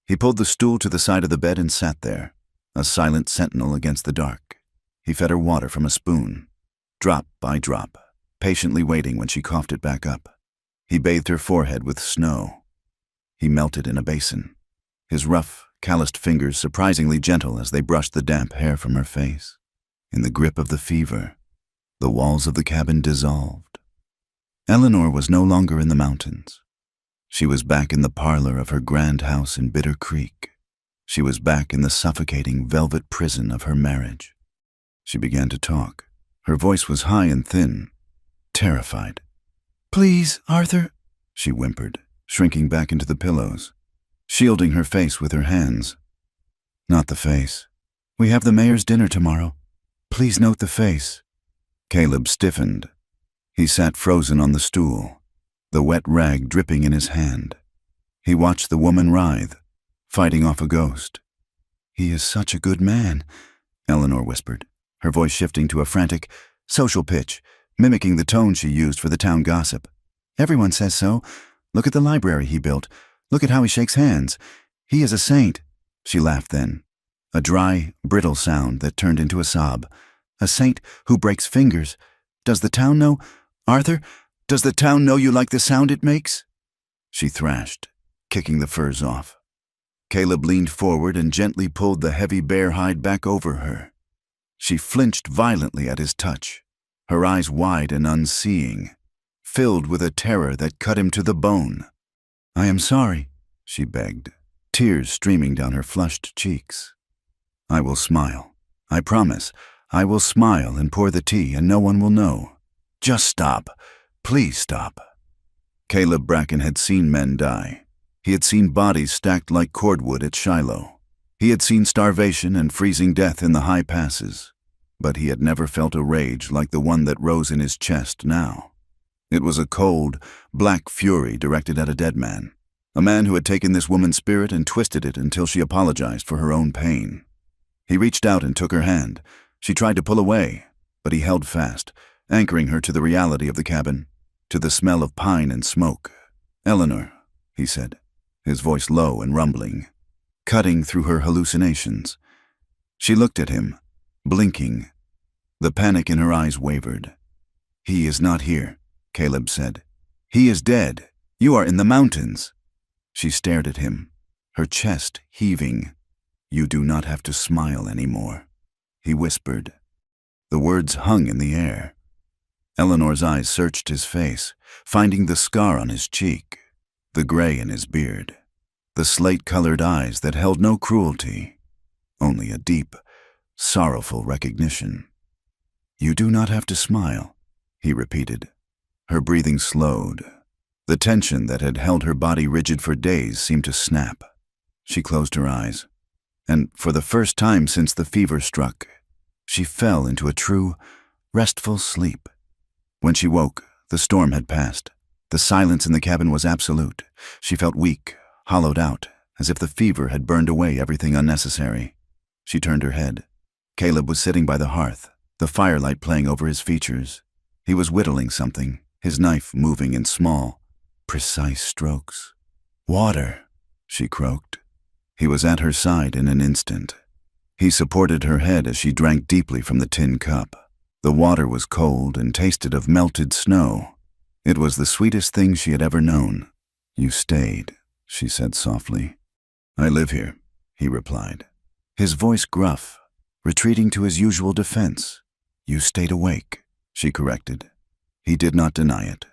He pulled the stool to the side of the bed and sat there, a silent sentinel against the dark. He fed her water from a spoon, drop by drop, patiently waiting when she coughed it back up. He bathed her forehead with snow. He melted in a basin, his rough, calloused fingers surprisingly gentle as they brushed the damp hair from her face. In the grip of the fever, the walls of the cabin dissolved. Eleanor was no longer in the mountains. She was back in the parlor of her grand house in Bitter Creek. She was back in the suffocating velvet prison of her marriage. She began to talk. Her voice was high and thin, terrified. "Please, Arthur," she whimpered, shrinking back into the pillows, shielding her face with her hands. "Not the face. We have the mayor's dinner tomorrow. Please note the face." Caleb stiffened. He sat frozen on the stool, the wet rag dripping in his hand. He watched the woman writhe, fighting off a ghost. "He is such a good man," Eleanor whispered, her voice shifting to a frantic, social pitch, mimicking the tone she used for the town gossip. "Everyone says so. Look at the library he built. Look at how he shakes hands. He is a saint." She laughed then, a dry, brittle sound that turned into a sob. "A saint who breaks fingers. Does the town know? Arthur, does the town know you like the sound it makes?" She thrashed, kicking the furs off. Caleb leaned forward and gently pulled the heavy bear hide back over her. She flinched violently at his touch, her eyes wide and unseeing, filled with a terror that cut him to the bone. "I am sorry," she begged, tears streaming down her flushed cheeks. "I will smile. I promise. I will smile and pour the tea, and no one will know. Just stop. Please stop." Caleb Bracken had seen men die. He had seen bodies stacked like cordwood at Shiloh. He had seen starvation and freezing death in the high passes. But he had never felt a rage like the one that rose in his chest now. It was a cold, black fury directed at a dead man. A man who had taken this woman's spirit and twisted it until she apologized for her own pain. He reached out and took her hand. She tried to pull away, but he held fast, anchoring her to the reality of the cabin, to the smell of pine and smoke. "Eleanor," he said, his voice low and rumbling, cutting through her hallucinations. She looked at him, blinking. The panic in her eyes wavered. "He is not here," Caleb said. "He is dead. You are in the mountains." She stared at him, her chest heaving. "You do not have to smile anymore," he whispered. The words hung in the air. Eleanor's eyes searched his face, finding the scar on his cheek, the gray in his beard, the slate-colored eyes that held no cruelty, only a deep, sorrowful recognition. "You do not have to smile," he repeated. Her breathing slowed. The tension that had held her body rigid for days seemed to snap. She closed her eyes, and for the first time since the fever struck, she fell into a true, restful sleep. When she woke, the storm had passed. The silence in the cabin was absolute. She felt weak, hollowed out, as if the fever had burned away everything unnecessary. She turned her head. Caleb was sitting by the hearth, the firelight playing over his features. He was whittling something, his knife moving in small, precise strokes. "Water," she croaked. He was at her side in an instant. He supported her head as she drank deeply from the tin cup. The water was cold and tasted of melted snow. It was the sweetest thing she had ever known. "You stayed," she said softly. "I live here," he replied, his voice gruff, retreating to his usual defense. "You stayed awake," she corrected. He did not deny it.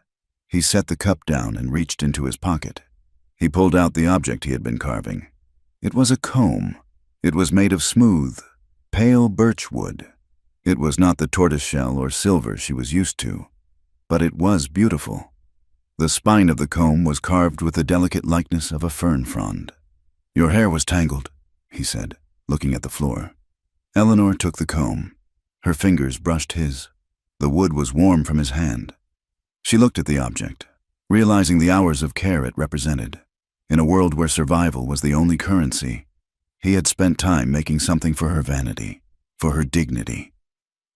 He set the cup down and reached into his pocket. He pulled out the object he had been carving. It was a comb. It was made of smooth, pale birch wood. It was not the tortoiseshell or silver she was used to, but it was beautiful. The spine of the comb was carved with the delicate likeness of a fern frond. "Your hair was tangled," he said, looking at the floor. Eleanor took the comb. Her fingers brushed his. The wood was warm from his hand. She looked at the object, realizing the hours of care it represented. In a world where survival was the only currency, he had spent time making something for her vanity, for her dignity.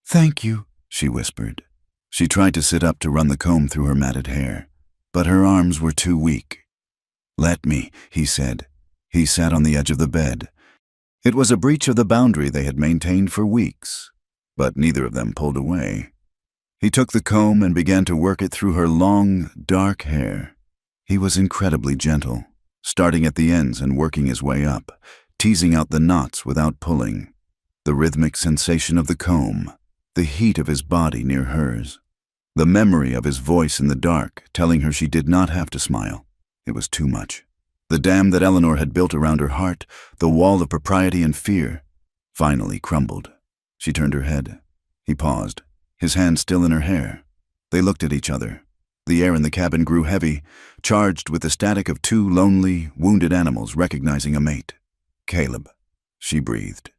"Thank you," she whispered. She tried to sit up to run the comb through her matted hair, but her arms were too weak. "Let me," he said. He sat on the edge of the bed. It was a breach of the boundary they had maintained for weeks, but neither of them pulled away. He took the comb and began to work it through her long, dark hair. He was incredibly gentle, starting at the ends and working his way up, teasing out the knots without pulling. The rhythmic sensation of the comb, the heat of his body near hers, the memory of his voice in the dark telling her she did not have to smile. It was too much. The dam that Eleanor had built around her heart, the wall of propriety and fear, finally crumbled. She turned her head. He paused, his hand still in her hair. They looked at each other. The air in the cabin grew heavy, charged with the static of two lonely, wounded animals recognizing a mate. "Caleb," she breathed.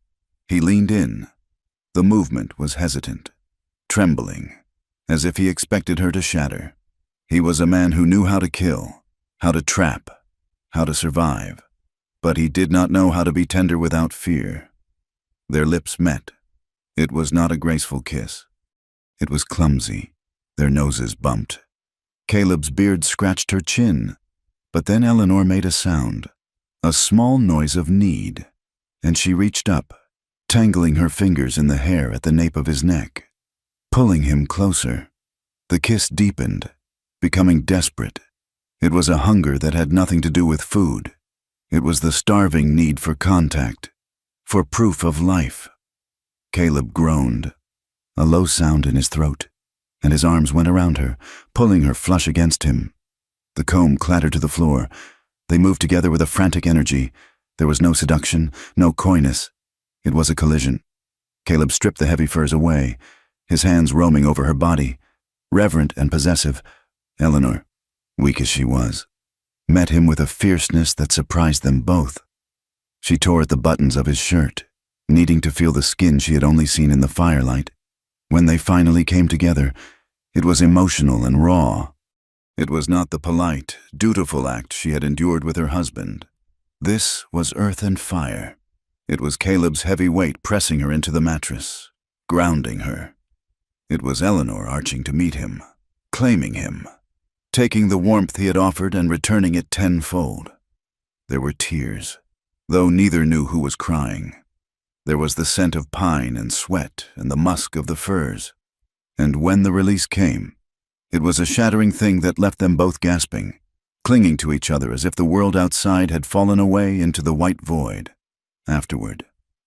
He leaned in. The movement was hesitant, trembling, as if he expected her to shatter. He was a man who knew how to kill, how to trap, how to survive, but he did not know how to be tender without fear. Their lips met. It was not a graceful kiss. It was clumsy. Their noses bumped. Caleb's beard scratched her chin, but then Eleanor made a sound, a small noise of need, and she reached up, tangling her fingers in the hair at the nape of his neck, pulling him closer. The kiss deepened, becoming desperate. It was a hunger that had nothing to do with food. It was the starving need for contact, for proof of life. Caleb groaned, a low sound in his throat, and his arms went around her, pulling her flush against him. The comb clattered to the floor. They moved together with a frantic energy. There was no seduction, no coyness. It was a collision. Caleb stripped the heavy furs away, his hands roaming over her body, reverent and possessive. Eleanor, weak as she was, met him with a fierceness that surprised them both. She tore at the buttons of his shirt, needing to feel the skin she had only seen in the firelight. When they finally came together, it was emotional and raw. It was not the polite, dutiful act she had endured with her husband. This was earth and fire. It was Caleb's heavy weight pressing her into the mattress, grounding her. It was Eleanor arching to meet him, claiming him, taking the warmth he had offered and returning it tenfold. There were tears, though neither knew who was crying. There was the scent of pine and sweat and the musk of the furs. And when the release came, it was a shattering thing that left them both gasping, clinging to each other as if the world outside had fallen away into the white void. Afterward,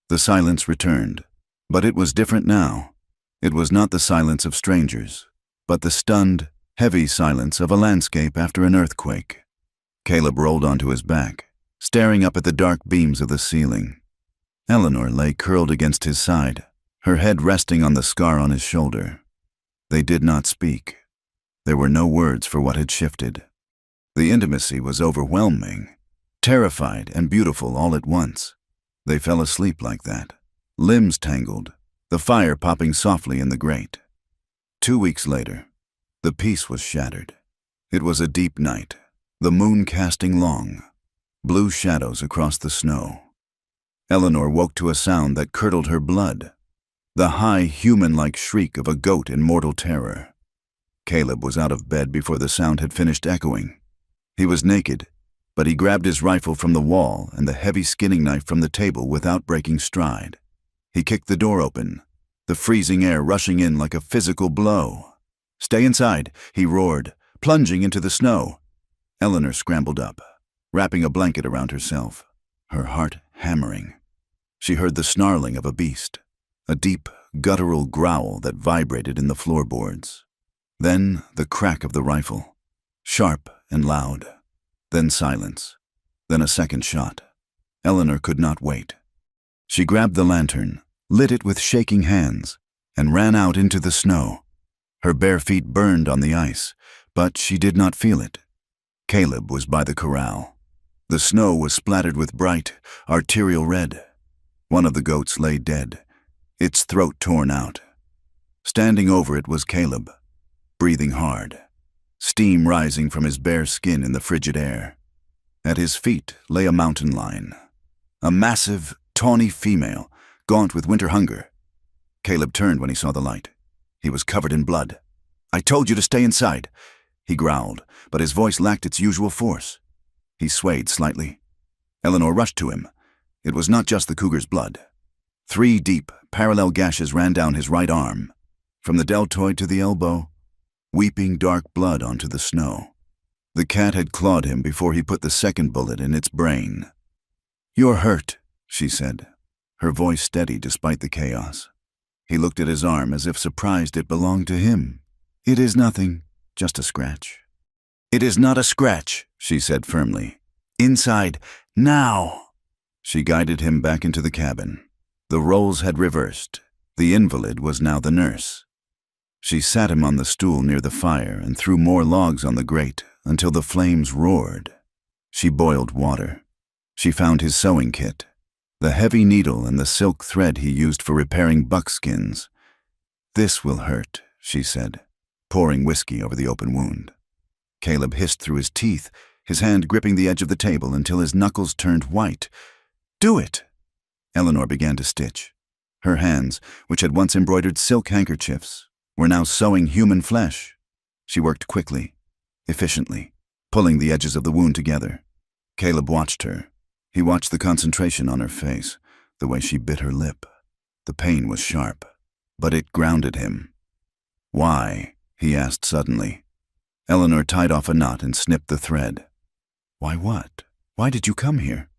the silence returned, but it was different now. It was not the silence of strangers, but the stunned, heavy silence of a landscape after an earthquake. Caleb rolled onto his back, staring up at the dark beams of the ceiling. Eleanor lay curled against his side, her head resting on the scar on his shoulder. They did not speak. There were no words for what had shifted. The intimacy was overwhelming, terrified and beautiful all at once. They fell asleep like that, limbs tangled, the fire popping softly in the grate. 2 weeks later, the peace was shattered. It was a deep night, the moon casting long, blue shadows across the snow. Eleanor woke to a sound that curdled her blood, the high, human-like shriek of a goat in mortal terror. Caleb was out of bed before the sound had finished echoing. He was naked, but he grabbed his rifle from the wall and the heavy skinning knife from the table without breaking stride. He kicked the door open, the freezing air rushing in like a physical blow. "Stay inside," he roared, plunging into the snow. Eleanor scrambled up, wrapping a blanket around herself, her heart hammering. She heard the snarling of a beast, a deep, guttural growl that vibrated in the floorboards. Then the crack of the rifle, sharp and loud. Then silence. Then a second shot. Eleanor could not wait. She grabbed the lantern, lit it with shaking hands, and ran out into the snow. Her bare feet burned on the ice, but she did not feel it. Caleb was by the corral. The snow was splattered with bright, arterial red. One of the goats lay dead, its throat torn out. Standing over it was Caleb, breathing hard, steam rising from his bare skin in the frigid air. At his feet lay a mountain lion, a massive, tawny female, gaunt with winter hunger. Caleb turned when he saw the light. He was covered in blood. "I told you to stay inside," he growled, but his voice lacked its usual force. He swayed slightly. Eleanor rushed to him. It was not just the cougar's blood. 3 deep, parallel gashes ran down his right arm, from the deltoid to the elbow, weeping dark blood onto the snow. The cat had clawed him before he put the second bullet in its brain. "You're hurt," she said, her voice steady despite the chaos. He looked at his arm as if surprised it belonged to him. "It is nothing, just a scratch." "It is not a scratch," she said firmly. "Inside, now." She guided him back into the cabin. The roles had reversed. The invalid was now the nurse. She sat him on the stool near the fire and threw more logs on the grate until the flames roared. She boiled water. She found his sewing kit, the heavy needle and the silk thread he used for repairing buckskins. "This will hurt," she said, pouring whiskey over the open wound. Caleb hissed through his teeth, his hand gripping the edge of the table until his knuckles turned white. "Do it!" Eleanor began to stitch. Her hands, which had once embroidered silk handkerchiefs, were now sewing human flesh. She worked quickly, efficiently, pulling the edges of the wound together. Caleb watched her. He watched the concentration on her face, the way she bit her lip. The pain was sharp, but it grounded him. "Why?" he asked suddenly. Eleanor tied off a knot and snipped the thread. "Why what? Why did you come here?"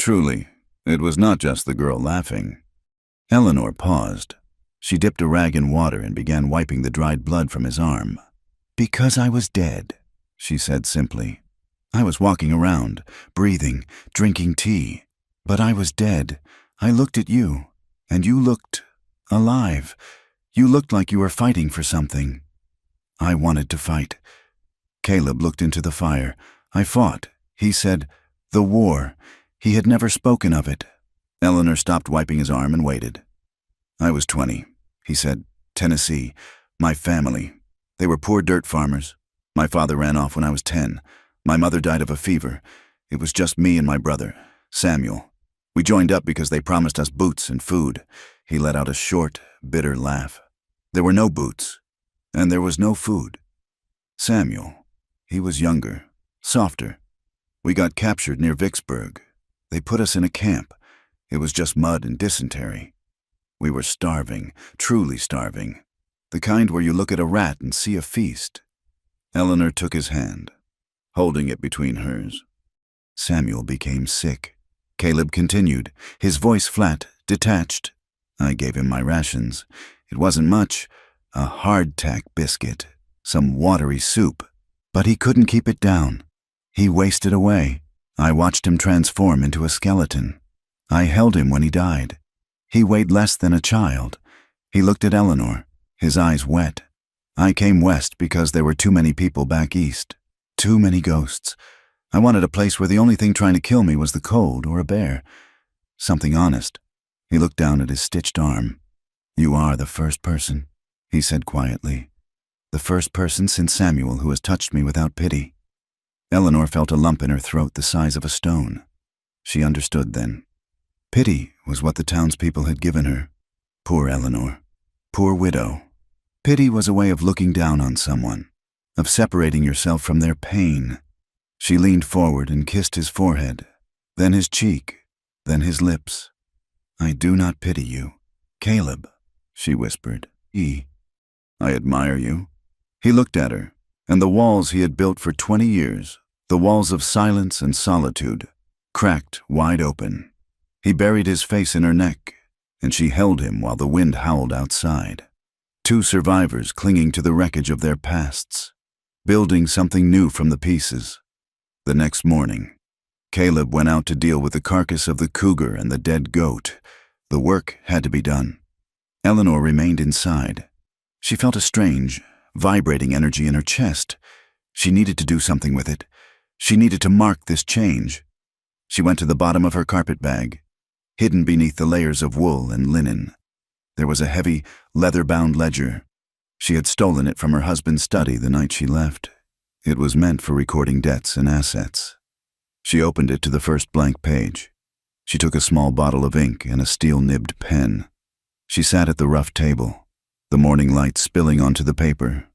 Truly, it was not just the girl laughing. Eleanor paused. She dipped a rag in water and began wiping the dried blood from his arm. "Because I was dead," she said simply. "I was walking around, breathing, drinking tea. But I was dead. I looked at you, and you looked alive. You looked like you were fighting for something. I wanted to fight." Caleb looked into the fire. "I fought," he said. "The war." He had never spoken of it. Eleanor stopped wiping his arm and waited. "I was 20, he said. "Tennessee. My family. They were poor dirt farmers. My father ran off when I was 10. My mother died of a fever. It was just me and my brother, Samuel. We joined up because they promised us boots and food." He let out a short, bitter laugh. "There were no boots, and there was no food. Samuel, he was younger, softer. We got captured near Vicksburg. They put us in a camp. It was just mud and dysentery. We were starving, truly starving. The kind where you look at a rat and see a feast." Eleanor took his hand, holding it between hers. "Samuel became sick." Caleb continued, his voice flat, detached. "I gave him my rations. It wasn't much, a hardtack biscuit, some watery soup. But he couldn't keep it down. He wasted away. I watched him transform into a skeleton. I held him when he died. He weighed less than a child." He looked at Eleanor, his eyes wet. "I came west because there were too many people back east. Too many ghosts. I wanted a place where the only thing trying to kill me was the cold or a bear. Something honest." He looked down at his stitched arm. "You are the first person," he said quietly. "The first person since Samuel who has touched me without pity." Eleanor felt a lump in her throat the size of a stone. She understood then. Pity was what the townspeople had given her. Poor Eleanor. Poor widow. Pity was a way of looking down on someone, of separating yourself from their pain. She leaned forward and kissed his forehead, then his cheek, then his lips. "I do not pity you, Caleb," she whispered. "I admire you." He looked at her, and the walls he had built for 20 years, the walls of silence and solitude, cracked wide open. He buried his face in her neck, and she held him while the wind howled outside. Two survivors clinging to the wreckage of their pasts, building something new from the pieces. The next morning, Caleb went out to deal with the carcass of the cougar and the dead goat. The work had to be done. Eleanor remained inside. She felt a strange, vibrating energy in her chest. She needed to do something with it. She needed to mark this change. She went to the bottom of her carpet bag, hidden beneath the layers of wool and linen. There was a heavy, leather-bound ledger. She had stolen it from her husband's study the night she left. It was meant for recording debts and assets. She opened it to the first blank page. She took a small bottle of ink and a steel-nibbed pen. She sat at the rough table, the morning light spilling onto the paper.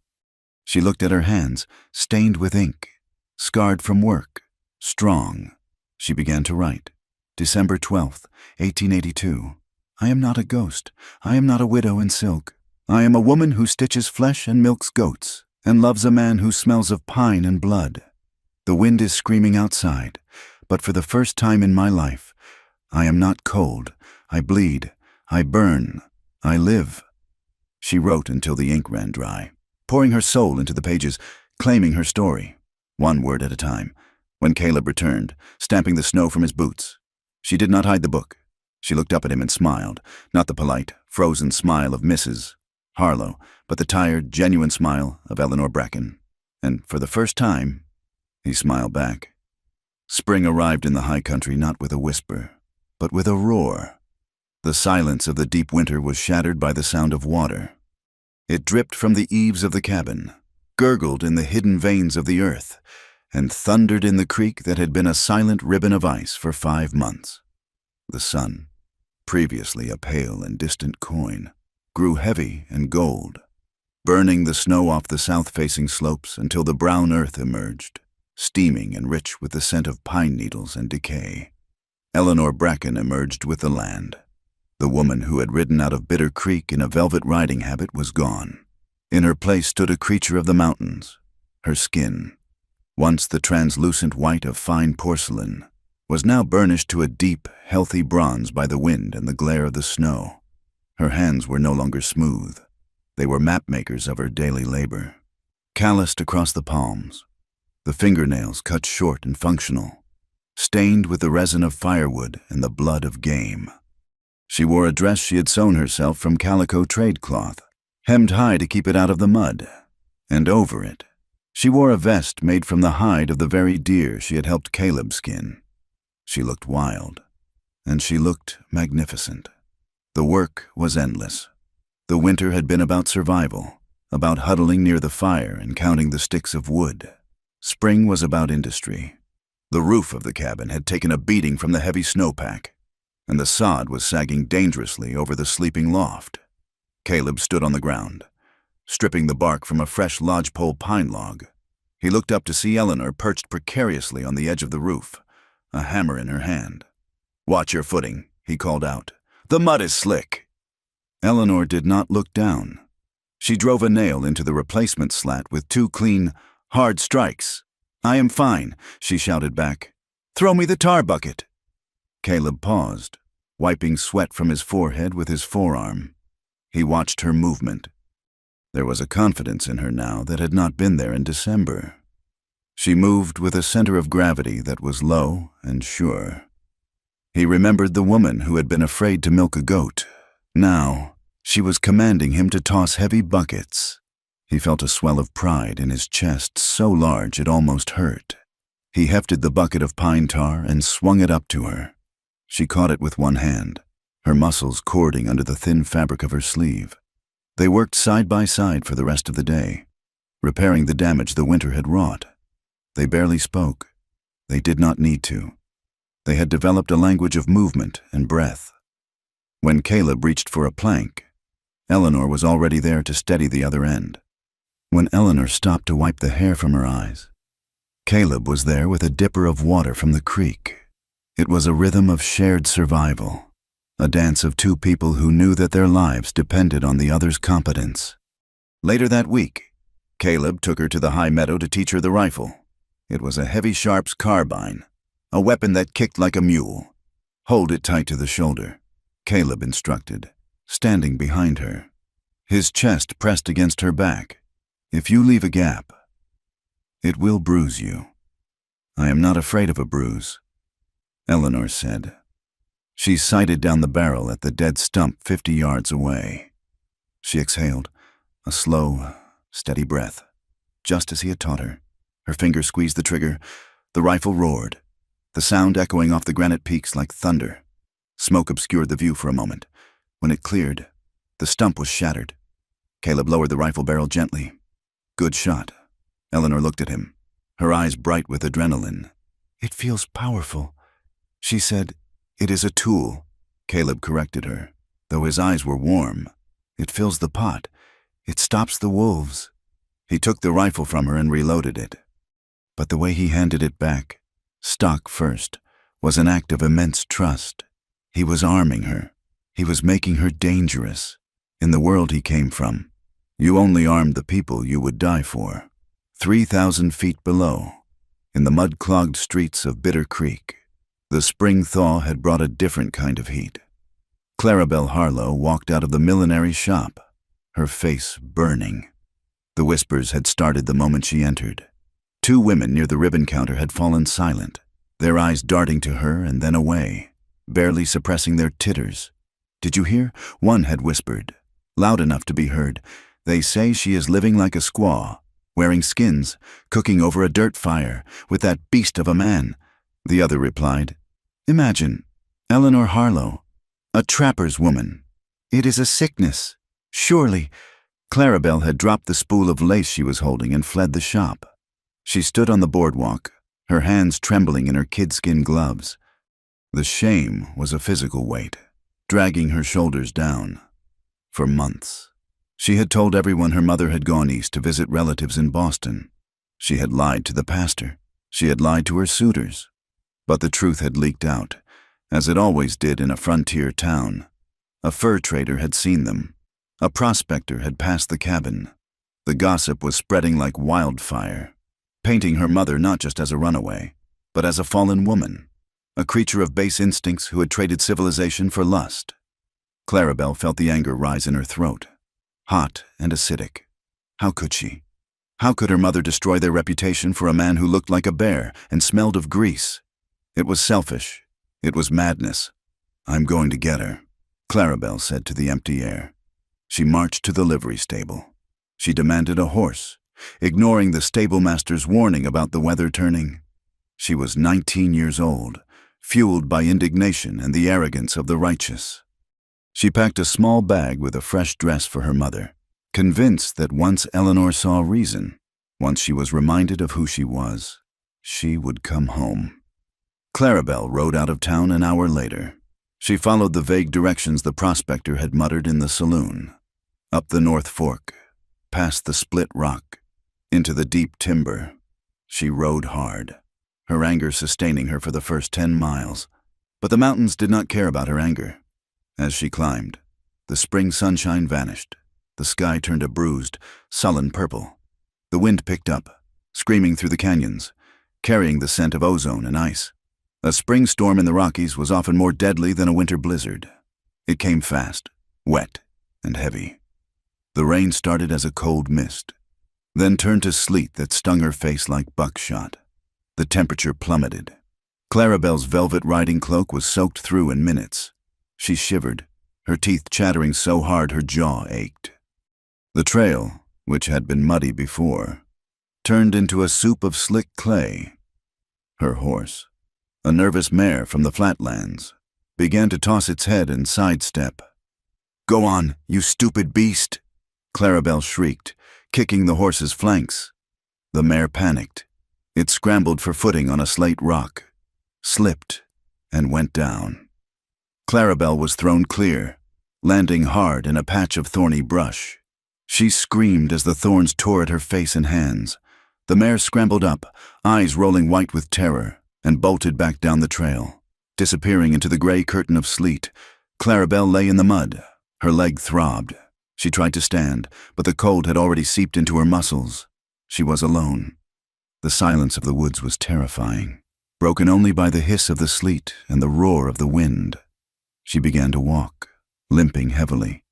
She looked at her hands, stained with ink, scarred from work, strong. She began to write. December 12th, 1882. "I am not a ghost. I am not a widow in silk. I am a woman who stitches flesh and milks goats, and loves a man who smells of pine and blood. The wind is screaming outside, but for the first time in my life, I am not cold. I bleed. I burn. I live." She wrote until the ink ran dry, pouring her soul into the pages, claiming her story, one word at a time. When Caleb returned, stamping the snow from his boots, she did not hide the book. She looked up at him and smiled, not the polite, frozen smile of Mrs. Harlow, but the tired, genuine smile of Eleanor Bracken. And for the first time, he smiled back. Spring arrived in the high country not with a whisper, but with a roar. The silence of the deep winter was shattered by the sound of water. It dripped from the eaves of the cabin, gurgled in the hidden veins of the earth, and thundered in the creek that had been a silent ribbon of ice for 5 months. The sun, previously a pale and distant coin, grew heavy and gold, burning the snow off the south-facing slopes until the brown earth emerged, steaming and rich with the scent of pine needles and decay. Eleanor Bracken emerged with the land. The woman who had ridden out of Bitter Creek in a velvet riding habit was gone. In her place stood a creature of the mountains, her skin, once the translucent white of fine porcelain, was now burnished to a deep, healthy bronze by the wind and the glare of the snow. Her hands were no longer smooth. They were map-makers of her daily labor. Calloused across the palms, the fingernails cut short and functional, stained with the resin of firewood and the blood of game. She wore a dress she had sewn herself from calico trade cloth, hemmed high to keep it out of the mud, and over it, she wore a vest made from the hide of the very deer she had helped Caleb skin. She looked wild, and she looked magnificent. The work was endless. The winter had been about survival, about huddling near the fire and counting the sticks of wood. Spring was about industry. The roof of the cabin had taken a beating from the heavy snowpack, and the sod was sagging dangerously over the sleeping loft. Caleb stood on the ground, stripping the bark from a fresh lodgepole pine log. He looked up to see Eleanor perched precariously on the edge of the roof, a hammer in her hand. "Watch your footing," he called out. "The mud is slick." Eleanor did not look down. She drove a nail into the replacement slat with 2 clean, hard strikes. "I am fine," she shouted back. "Throw me the tar bucket." Caleb paused, wiping sweat from his forehead with his forearm. He watched her movement. There was a confidence in her now that had not been there in December. She moved with a center of gravity that was low and sure. He remembered the woman who had been afraid to milk a goat. Now, she was commanding him to toss heavy buckets. He felt a swell of pride in his chest so large it almost hurt. He hefted the bucket of pine tar and swung it up to her. She caught it with one hand, her muscles cording under the thin fabric of her sleeve. They worked side by side for the rest of the day, repairing the damage the winter had wrought. They barely spoke. They did not need to. They had developed a language of movement and breath. When Caleb reached for a plank, Eleanor was already there to steady the other end. When Eleanor stopped to wipe the hair from her eyes, Caleb was there with a dipper of water from the creek. It was a rhythm of shared survival, a dance of 2 people who knew that their lives depended on the other's competence. Later that week, Caleb took her to the high meadow to teach her the rifle. It was a heavy Sharps carbine, a weapon that kicked like a mule. "Hold it tight to the shoulder," Caleb instructed, standing behind her, his chest pressed against her back. "If you leave a gap, it will bruise you." "I am not afraid of a bruise," Eleanor said. She sighted down the barrel at the dead stump 50 yards away. She exhaled, a slow, steady breath, just as he had taught her. Her fingers squeezed the trigger. The rifle roared, the sound echoing off the granite peaks like thunder. Smoke obscured the view for a moment. When it cleared, the stump was shattered. Caleb lowered the rifle barrel gently. "Good shot." Eleanor looked at him, her eyes bright with adrenaline. "It feels powerful," she said. "It is a tool," Caleb corrected her, though his eyes were warm. "It fills the pot. It stops the wolves." He took the rifle from her and reloaded it. But the way he handed it back, stock first, was an act of immense trust. He was arming her. He was making her dangerous. In the world he came from, you only armed the people you would die for. 3,000 feet below, in the mud-clogged streets of Bitter Creek, the spring thaw had brought a different kind of heat. Clarabelle Harlow walked out of the millinery shop, her face burning. The whispers had started the moment she entered. 2 women near the ribbon counter had fallen silent, their eyes darting to her and then away, barely suppressing their titters. "Did you hear?" one had whispered, loud enough to be heard. "They say she is living like a squaw, wearing skins, cooking over a dirt fire, with that beast of a man." The other replied, "Imagine, Eleanor Harlow, a trapper's woman. It is a sickness, surely." Clarabelle had dropped the spool of lace she was holding and fled the shop. She stood on the boardwalk, her hands trembling in her kidskin gloves. The shame was a physical weight, dragging her shoulders down. For months, she had told everyone her mother had gone east to visit relatives in Boston. She had lied to the pastor. She had lied to her suitors. But the truth had leaked out, as it always did in a frontier town. A fur trader had seen them. A prospector had passed the cabin. The gossip was spreading like wildfire, painting her mother not just as a runaway, but as a fallen woman. a creature of base instincts who had traded civilization for lust. Clarabelle felt the anger rise in her throat, hot and acidic. How could she? How could her mother destroy their reputation for a man who looked like a bear and smelled of grease? It was selfish. It was madness. "I'm going to get her," Clarabelle said to the empty air. She marched to the livery stable. She demanded a horse, ignoring the stablemaster's warning about the weather turning. She was 19 years old, fueled by indignation and the arrogance of the righteous. She packed a small bag with a fresh dress for her mother, convinced that once Eleanor saw reason, once she was reminded of who she would come home. Clarabelle rode out of town an hour later. She followed the vague directions the prospector had muttered in the saloon. Up the North Fork, past the split rock, into the deep timber. She rode hard, her anger sustaining her for the first 10 miles. But the mountains did not care about her anger. As she climbed, the spring sunshine vanished. The sky turned a bruised, sullen purple. The wind picked up, screaming through the canyons, carrying the scent of ozone and ice. A spring storm in the Rockies was often more deadly than a winter blizzard. It came fast, wet, and heavy. The rain started as a cold mist, then turned to sleet that stung her face like buckshot. The temperature plummeted. Clarabelle's velvet riding cloak was soaked through in minutes. She shivered, her teeth chattering so hard her jaw ached. The trail, which had been muddy before, turned into a soup of slick clay. Her horse, a nervous mare from the flatlands, began to toss its head and sidestep. "Go on, you stupid beast!" Clarabelle shrieked, kicking the horse's flanks. The mare panicked. It scrambled for footing on a slate rock, slipped, and went down. Clarabelle was thrown clear, landing hard in a patch of thorny brush. She screamed as the thorns tore at her face and hands. The mare scrambled up, eyes rolling white with terror, and bolted back down the trail. Disappearing into the gray curtain of sleet, Clarabelle lay in the mud. Her leg throbbed. She tried to stand, but the cold had already seeped into her muscles. She was alone. The silence of the woods was terrifying, broken only by the hiss of the sleet and the roar of the wind. She began to walk, limping heavily.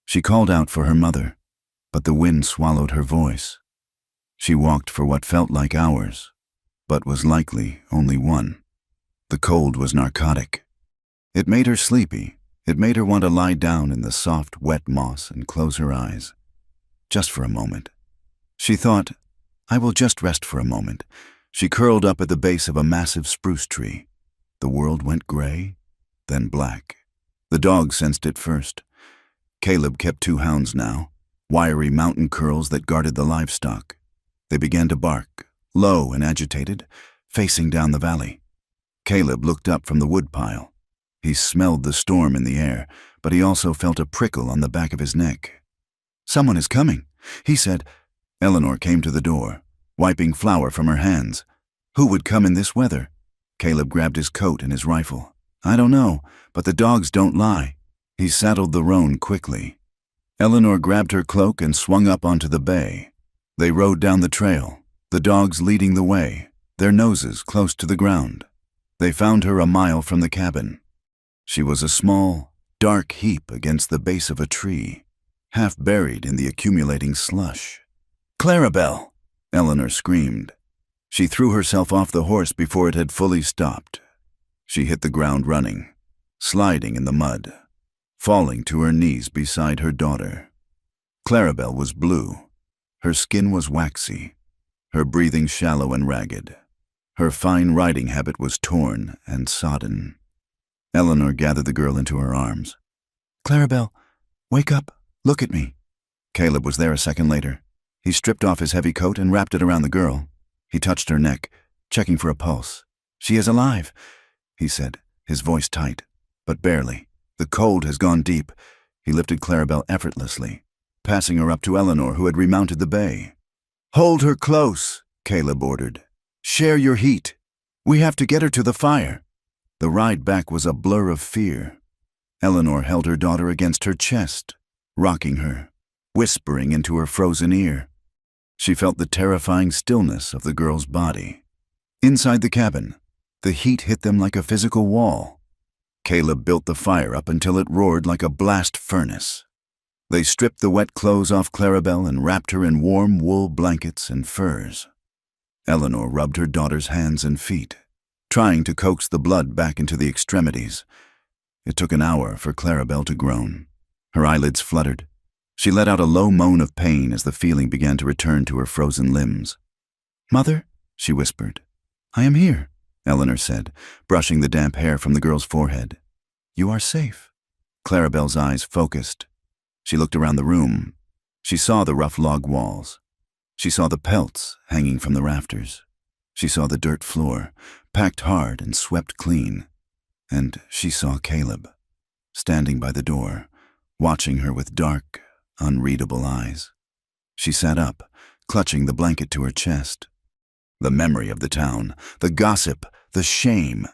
She called out for her mother, but the wind swallowed her voice. She walked for what felt like hours, but was likely only one. The cold was narcotic. It made her sleepy. It made her want to lie down in the soft, wet moss and close her eyes. Just for a moment. She thought, "I will just rest for a moment." She curled up at the base of a massive spruce tree. The world went gray, then black. The dog sensed it first. Caleb kept 2 hounds now, wiry mountain curls that guarded the livestock. They began to bark, low and agitated, facing down the valley. Caleb looked up from the woodpile. He smelled the storm in the air, but he also felt a prickle on the back of his neck. "Someone is coming," he said. Eleanor came to the door, wiping flour from her hands. Who would come in this weather? Caleb grabbed his coat and his rifle. "I don't know, but the dogs don't lie." He saddled the roan quickly. Eleanor grabbed her cloak and swung up onto the bay. They rode down the trail, the dogs leading the way, their noses close to the ground. They found her a mile from the cabin. She was a small, dark heap against the base of a tree, half buried in the accumulating slush. "Clarabelle!" Eleanor screamed. She threw herself off the horse before it had fully stopped. She hit the ground running, sliding in the mud, falling to her knees beside her daughter. Clarabelle was blue. Her skin was waxy, her breathing shallow and ragged. Her fine riding habit was torn and sodden. Eleanor gathered the girl into her arms. "Clarabelle, wake up, look at me." Caleb was there a second later. He stripped off his heavy coat and wrapped it around the girl. He touched her neck, checking for a pulse. "She is alive," he said, his voice tight, but barely. "The cold has gone deep." He lifted Clarabelle effortlessly, passing her up to Eleanor, who had remounted the bay. "Hold her close," Caleb ordered. "Share your heat. We have to get her to the fire." The ride back was a blur of fear. Eleanor held her daughter against her chest, rocking her, whispering into her frozen ear. She felt the terrifying stillness of the girl's body. Inside the cabin, The heat hit them like a physical wall. Caleb built the fire up until it roared like a blast furnace. They stripped the wet clothes off Clarabelle and wrapped her in warm wool blankets and furs. Eleanor rubbed her daughter's hands and feet, trying to coax the blood back into the extremities. It took an hour for Clarabelle to groan. Her eyelids fluttered. She let out a low moan of pain as the feeling began to return to her frozen limbs. "Mother," she whispered. "I am here," Eleanor said, brushing the damp hair from the girl's forehead. "You are safe." Clarabelle's eyes focused. She looked around the room. She saw the rough log walls. She saw the pelts hanging from the rafters. She saw the dirt floor, packed hard and swept clean. And she saw Caleb, standing by the door, watching her with dark, unreadable eyes. She sat up, clutching the blanket to her chest. The memory of the town, the gossip, the shame,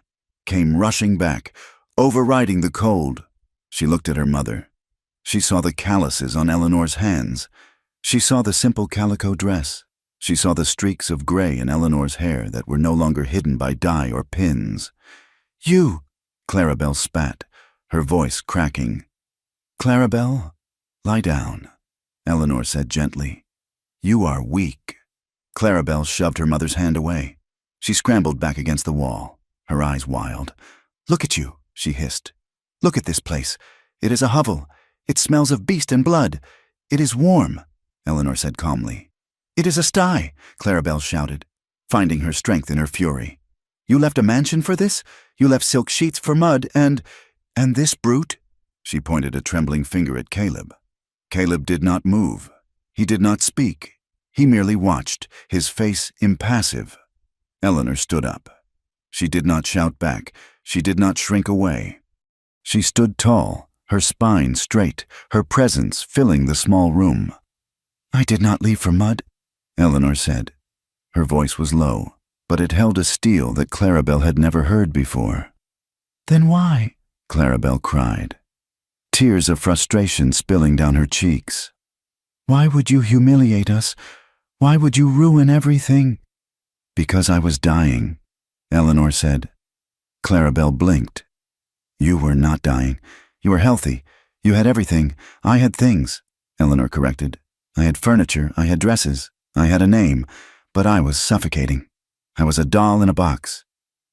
came rushing back, overriding the cold. She looked at her mother. She saw the calluses on Eleanor's hands. She saw the simple calico dress. She saw the streaks of gray in Eleanor's hair that were no longer hidden by dye or pins. "You!" Clarabelle spat, her voice cracking. "Clarabelle, lie down," Eleanor said gently. "You are weak." Clarabelle shoved her mother's hand away. She scrambled back against the wall, her eyes wild. "Look at you," she hissed. "Look at this place. It is a hovel. It smells of beast and blood. It is warm," Eleanor said calmly. "It is a sty," Clarabelle shouted, finding her strength in her fury. "You left a mansion for this? You left silk sheets for mud and this brute?" She pointed a trembling finger at Caleb. Caleb did not move. He did not speak. He merely watched, his face impassive. Eleanor stood up. She did not shout back. She did not shrink away. She stood tall, her spine straight, her presence filling the small room. "I did not leave for mud," Eleanor said. Her voice was low, but it held a steel that Clarabelle had never heard before. "Then why?" Clarabelle cried, tears of frustration spilling down her cheeks. "Why would you humiliate us? Why would you ruin everything?" "Because I was dying," Eleanor said. Clarabelle blinked. "You were not dying. You were healthy. You had everything. I had things," Eleanor corrected. "I had furniture. I had dresses. I had a name. But I was suffocating. I was a doll in a box.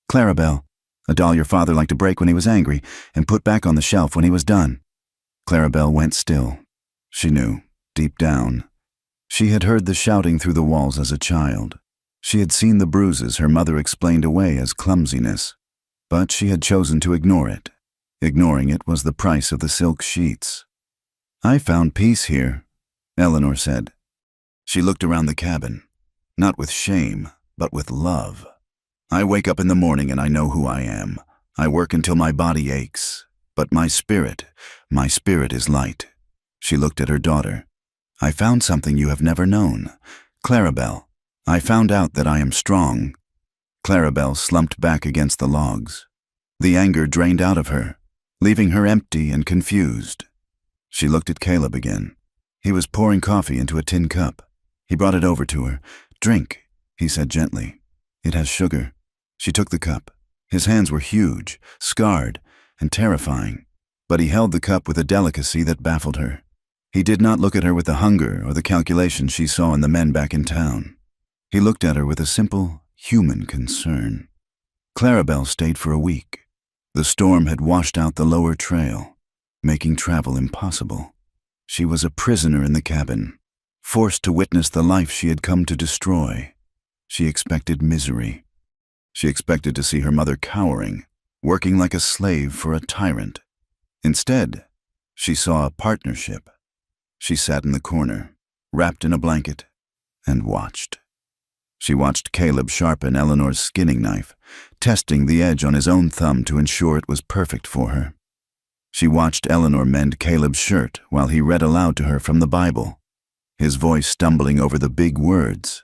Clarabelle, a doll your father liked to break when he was angry and put back on the shelf when he was done." Clarabelle went still. She knew, deep down. She had heard the shouting through the walls as a child. She had seen the bruises her mother explained away as clumsiness. But she had chosen to ignore it. Ignoring it was the price of the silk sheets. "I found peace here," Eleanor said. She looked around the cabin, not with shame, but with love. "I wake up in the morning and I know who I am. I work until my body aches. But my spirit is light." She looked at her daughter. "I found something you have never known. Clarabelle, I found out that I am strong." Clarabelle slumped back against the logs. The anger drained out of her, leaving her empty and confused. She looked at Caleb again. He was pouring coffee into a tin cup. He brought it over to her. "Drink," he said gently. "It has sugar." She took the cup. His hands were huge, scarred, and terrifying, but he held the cup with a delicacy that baffled her. He did not look at her with the hunger or the calculation she saw in the men back in town. He looked at her with a simple, human concern. Clarabelle stayed for a week. The storm had washed out the lower trail, making travel impossible. She was a prisoner in the cabin, forced to witness the life she had come to destroy. She expected misery. She expected to see her mother cowering, working like a slave for a tyrant. Instead, she saw a partnership. She sat in the corner, wrapped in a blanket, and watched. She watched Caleb sharpen Eleanor's skinning knife, testing the edge on his own thumb to ensure it was perfect for her. She watched Eleanor mend Caleb's shirt while he read aloud to her from the Bible, his voice stumbling over the big words.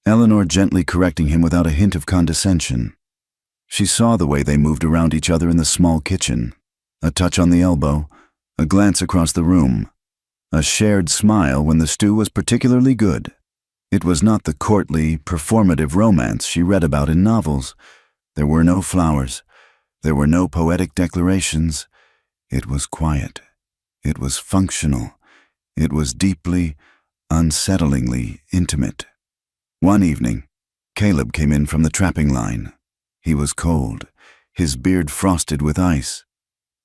Eleanor gently correcting him without a hint of condescension. She saw the way they moved around each other in the small kitchen, a touch on the elbow, a glance across the room, a shared smile when the stew was particularly good. It was not the courtly, performative romance she read about in novels. There were no flowers. There were no poetic declarations. It was quiet. It was functional. It was deeply, unsettlingly intimate. One evening, Caleb came in from the trapping line. He was cold, his beard frosted with ice.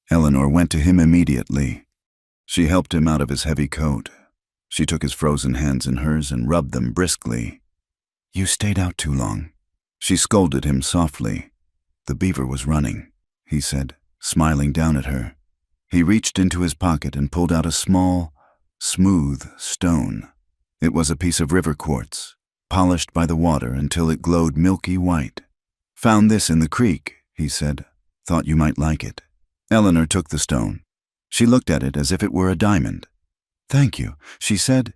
Eleanor went to him immediately. She helped him out of his heavy coat. She took his frozen hands in hers and rubbed them briskly. "You stayed out too long." She scolded him softly. "The beaver was running," he said, smiling down at her. He reached into his pocket and pulled out a small, smooth stone. It was a piece of river quartz, polished by the water until it glowed milky white. "Found this in the creek," he said. "Thought you might like it." Eleanor took the stone. She looked at it as if it were a diamond. "Thank you," she said.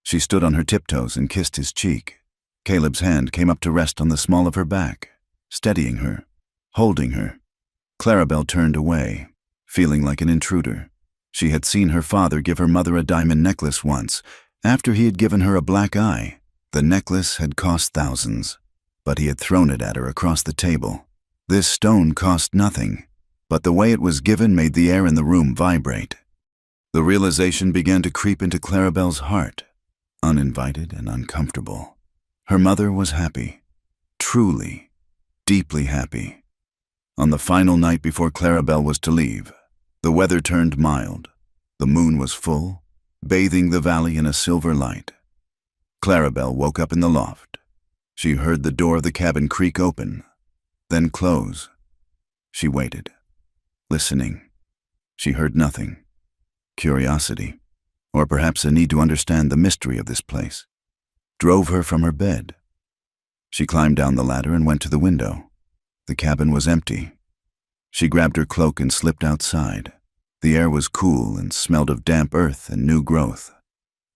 She stood on her tiptoes and kissed his cheek. Caleb's hand came up to rest on the small of her back, steadying her, holding her. Clarabelle turned away, feeling like an intruder. She had seen her father give her mother a diamond necklace once, after he had given her a black eye. The necklace had cost thousands, but he had thrown it at her across the table. This stone cost nothing, but the way it was given made the air in the room vibrate. The realization began to creep into Clarabelle's heart, uninvited and uncomfortable. Her mother was happy, truly, deeply happy. On the final night before Clarabelle was to leave, the weather turned mild. The moon was full, bathing the valley in a silver light. Clarabelle woke up in the loft. She heard the door of the cabin creak open, then close. She waited, listening. She heard nothing. Curiosity, or perhaps a need to understand the mystery of this place, drove her from her bed. She climbed down the ladder and went to the window. The cabin was empty. She grabbed her cloak and slipped outside. The air was cool and smelled of damp earth and new growth.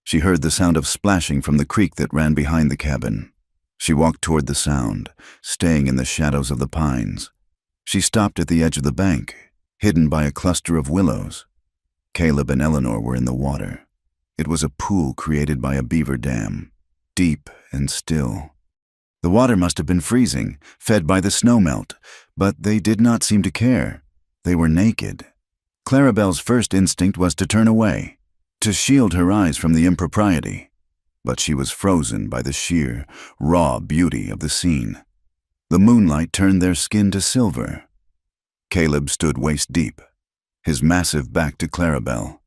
She heard the sound of splashing from the creek that ran behind the cabin. She walked toward the sound, staying in the shadows of the pines. She stopped at the edge of the bank, hidden by a cluster of willows. Caleb and Eleanor were in the water. It was a pool created by a beaver dam, deep and still. The water must have been freezing, fed by the snowmelt, but they did not seem to care. They were naked. Clarabelle's first instinct was to turn away, to shield her eyes from the impropriety. But she was frozen by the sheer, raw beauty of the scene. The moonlight turned their skin to silver. Caleb stood waist-deep, his massive back to Clarabelle,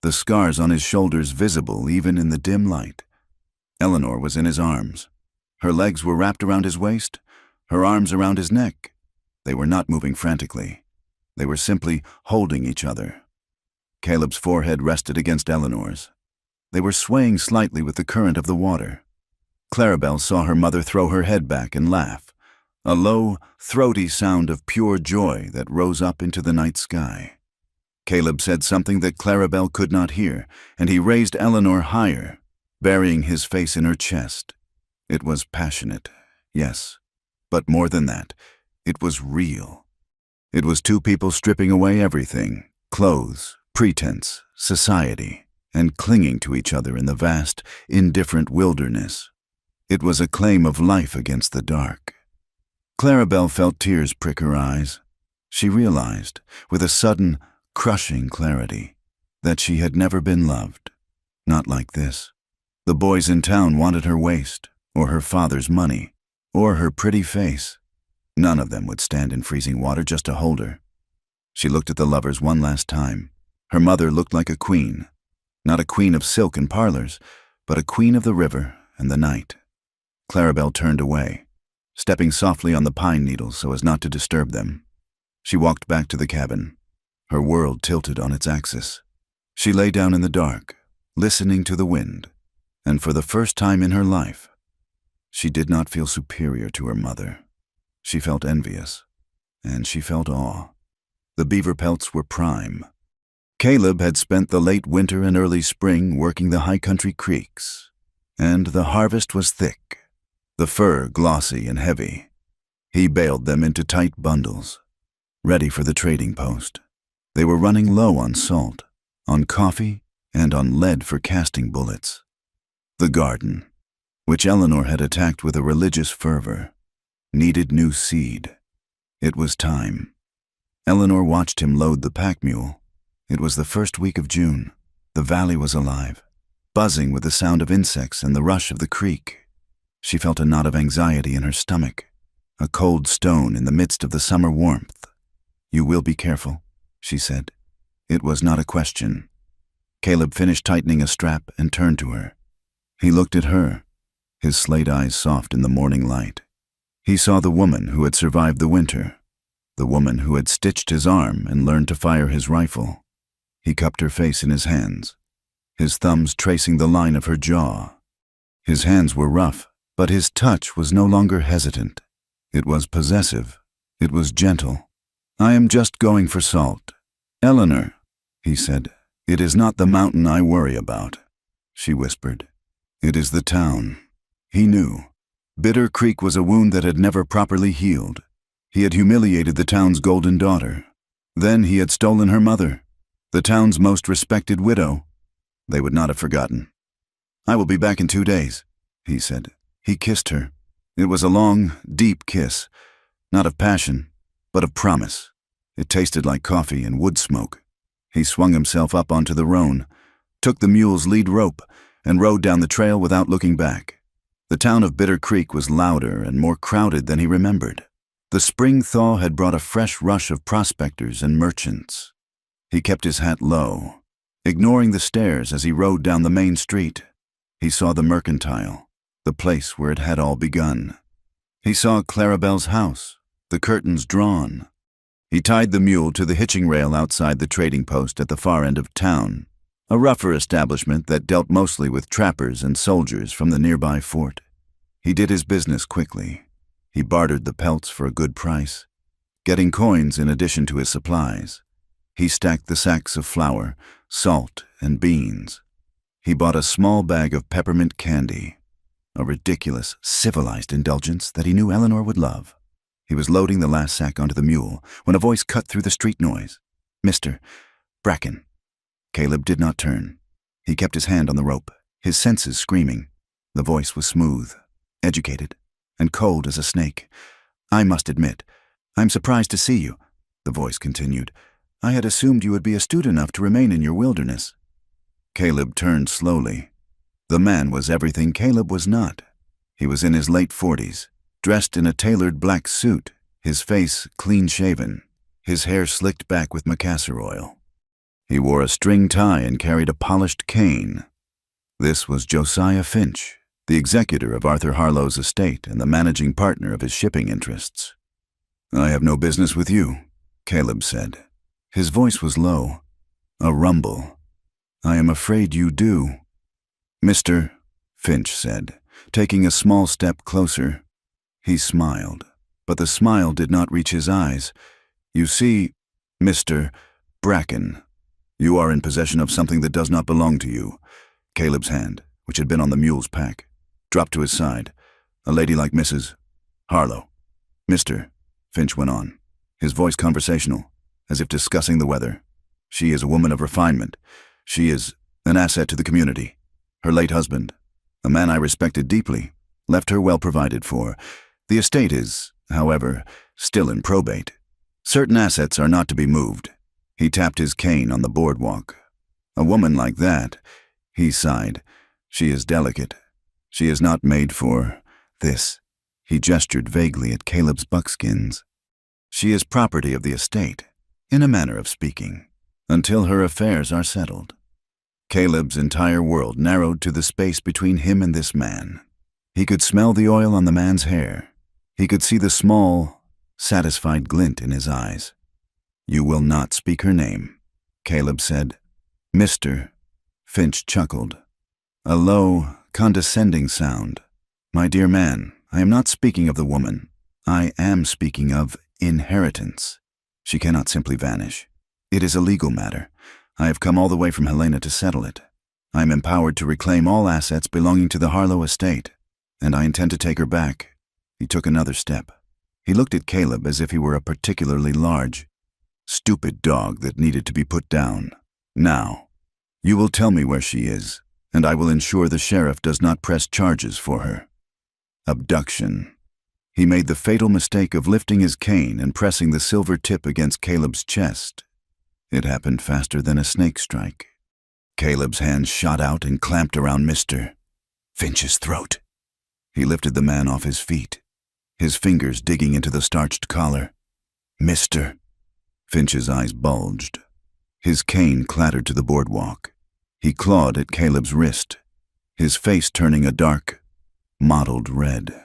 the scars on his shoulders visible even in the dim light. Eleanor was in his arms. Her legs were wrapped around his waist, her arms around his neck. They were not moving frantically. They were simply holding each other. Caleb's forehead rested against Eleanor's. They were swaying slightly with the current of the water. Clarabelle saw her mother throw her head back and laugh, a low, throaty sound of pure joy that rose up into the night sky. Caleb said something that Clarabelle could not hear, and he raised Eleanor higher, burying his face in her chest. It was passionate, yes, but more than that, it was real. It was two people stripping away everything, clothes, pretense, society, and clinging to each other in the vast, indifferent wilderness. It was a claim of life against the dark. Clarabelle felt tears prick her eyes. She realized, with a sudden, crushing clarity, that she had never been loved. Not like this. The boys in town wanted her waist, or her father's money, or her pretty face. None of them would stand in freezing water just to hold her. She looked at the lovers one last time. Her mother looked like a queen. Not a queen of silk and parlors, but a queen of the river and the night. Clarabelle turned away, stepping softly on the pine needles so as not to disturb them. She walked back to the cabin, her world tilted on its axis. She lay down in the dark, listening to the wind, and for the first time in her life, she did not feel superior to her mother. She felt envious, and she felt awe. The beaver pelts were prime. Caleb had spent the late winter and early spring working the high country creeks, and the harvest was thick, the fur glossy and heavy. He baled them into tight bundles, ready for the trading post. They were running low on salt, on coffee, and on lead for casting bullets. The garden, which Eleanor had attacked with a religious fervor, needed new seed. It was time. Eleanor watched him load the pack mule. It was the first week of June. The valley was alive, buzzing with the sound of insects and the rush of the creek. She felt a knot of anxiety in her stomach, a cold stone in the midst of the summer warmth. "You will be careful," she said. It was not a question. Caleb finished tightening a strap and turned to her. He looked at her, his slate eyes soft in the morning light. He saw the woman who had survived the winter, the woman who had stitched his arm and learned to fire his rifle. He cupped her face in his hands, his thumbs tracing the line of her jaw. His hands were rough, but his touch was no longer hesitant. It was possessive. It was gentle. "I am just going for salt." "Eleanor," he said, "it is not the mountain I worry about," she whispered. "It is the town." He knew. Bitter Creek was a wound that had never properly healed. He had humiliated the town's golden daughter. Then he had stolen her mother, the town's most respected widow. They would not have forgotten. "I will be back in 2 days," he said. He kissed her. It was a long, deep kiss, not of passion, but of promise. It tasted like coffee and wood smoke. He swung himself up onto the roan, took the mule's lead rope, and rode down the trail without looking back. The town of Bitter Creek was louder and more crowded than he remembered. The spring thaw had brought a fresh rush of prospectors and merchants. He kept his hat low, ignoring the stares as he rode down the main street. He saw the mercantile, the place where it had all begun. He saw Clarabelle's house, the curtains drawn. He tied the mule to the hitching rail outside the trading post at the far end of town, a rougher establishment that dealt mostly with trappers and soldiers from the nearby fort. He did his business quickly. He bartered the pelts for a good price, getting coins in addition to his supplies. He stacked the sacks of flour, salt, and beans. He bought a small bag of peppermint candy, a ridiculous, civilized indulgence that he knew Eleanor would love. He was loading the last sack onto the mule when a voice cut through the street noise. "Mr. Bracken." Caleb did not turn. He kept his hand on the rope, his senses screaming. The voice was smooth, educated, and cold as a snake. "I must admit, I'm surprised to see you," the voice continued. "I had assumed you would be astute enough to remain in your wilderness." Caleb turned slowly. The man was everything Caleb was not. He was in his late 40s, dressed in a tailored black suit, his face clean-shaven, his hair slicked back with macassar oil. He wore a string tie and carried a polished cane. This was Josiah Finch, the executor of Arthur Harlow's estate and the managing partner of his shipping interests. "I have no business with you," Caleb said. His voice was low, a rumble. "I am afraid you do." "Mr. Finch said, taking a small step closer. He smiled, but the smile did not reach his eyes. "You see, Mr. Bracken, you are in possession of something that does not belong to you." Caleb's hand, which had been on the mule's pack, dropped to his side. "A lady like Mrs. Harlow." "Mr. Finch went on, his voice conversational, as if discussing the weather. "She is a woman of refinement. She is an asset to the community. Her late husband, a man I respected deeply, left her well provided for. The estate is, however, still in probate. Certain assets are not to be moved." He tapped his cane on the boardwalk. "A woman like that," he sighed, "she is delicate. She is not made for this." He gestured vaguely at Caleb's buckskins. "She is property of the estate, in a manner of speaking, until her affairs are settled." Caleb's entire world narrowed to the space between him and this man. He could smell the oil on the man's hair. He could see the small, satisfied glint in his eyes. "You will not speak her name," Caleb said. "Mr." Finch chuckled. A low, condescending sound. "My dear man, I am not speaking of the woman. I am speaking of inheritance. She cannot simply vanish. It is a legal matter. I have come all the way from Helena to settle it. I am empowered to reclaim all assets belonging to the Harlow estate, and I intend to take her back." He took another step. He looked at Caleb as if he were a particularly large, stupid dog that needed to be put down. "Now, you will tell me where she is, and I will ensure the sheriff does not press charges for her." "Abduction," He made the fatal mistake of lifting his cane and pressing the silver tip against Caleb's chest. It happened faster than a snake strike. Caleb's hands shot out and clamped around Mr. Finch's throat. He lifted the man off his feet, his fingers digging into the starched collar. Mr. Finch's eyes bulged. His cane clattered to the boardwalk. He clawed at Caleb's wrist, his face turning a dark, mottled red.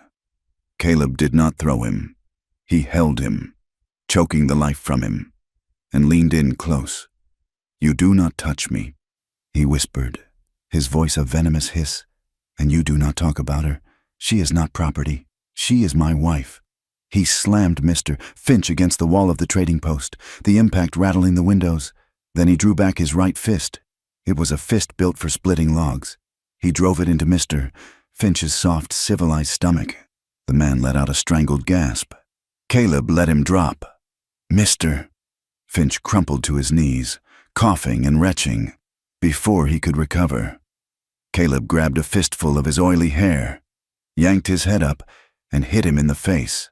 Caleb did not throw him. He held him, choking the life from him, and leaned in close. "You do not touch me," he whispered, his voice a venomous hiss. "And you do not talk about her. She is not property. She is my wife." He slammed Mr. Finch against the wall of the trading post, the impact rattling the windows. Then he drew back his right fist. It was a fist built for splitting logs. He drove it into Mr. Finch's soft, civilized stomach. The man let out a strangled gasp. Caleb let him drop. "Mr. Finch crumpled to his knees, coughing and retching, before he could recover. Caleb grabbed a fistful of his oily hair, yanked his head up, and hit him in the face.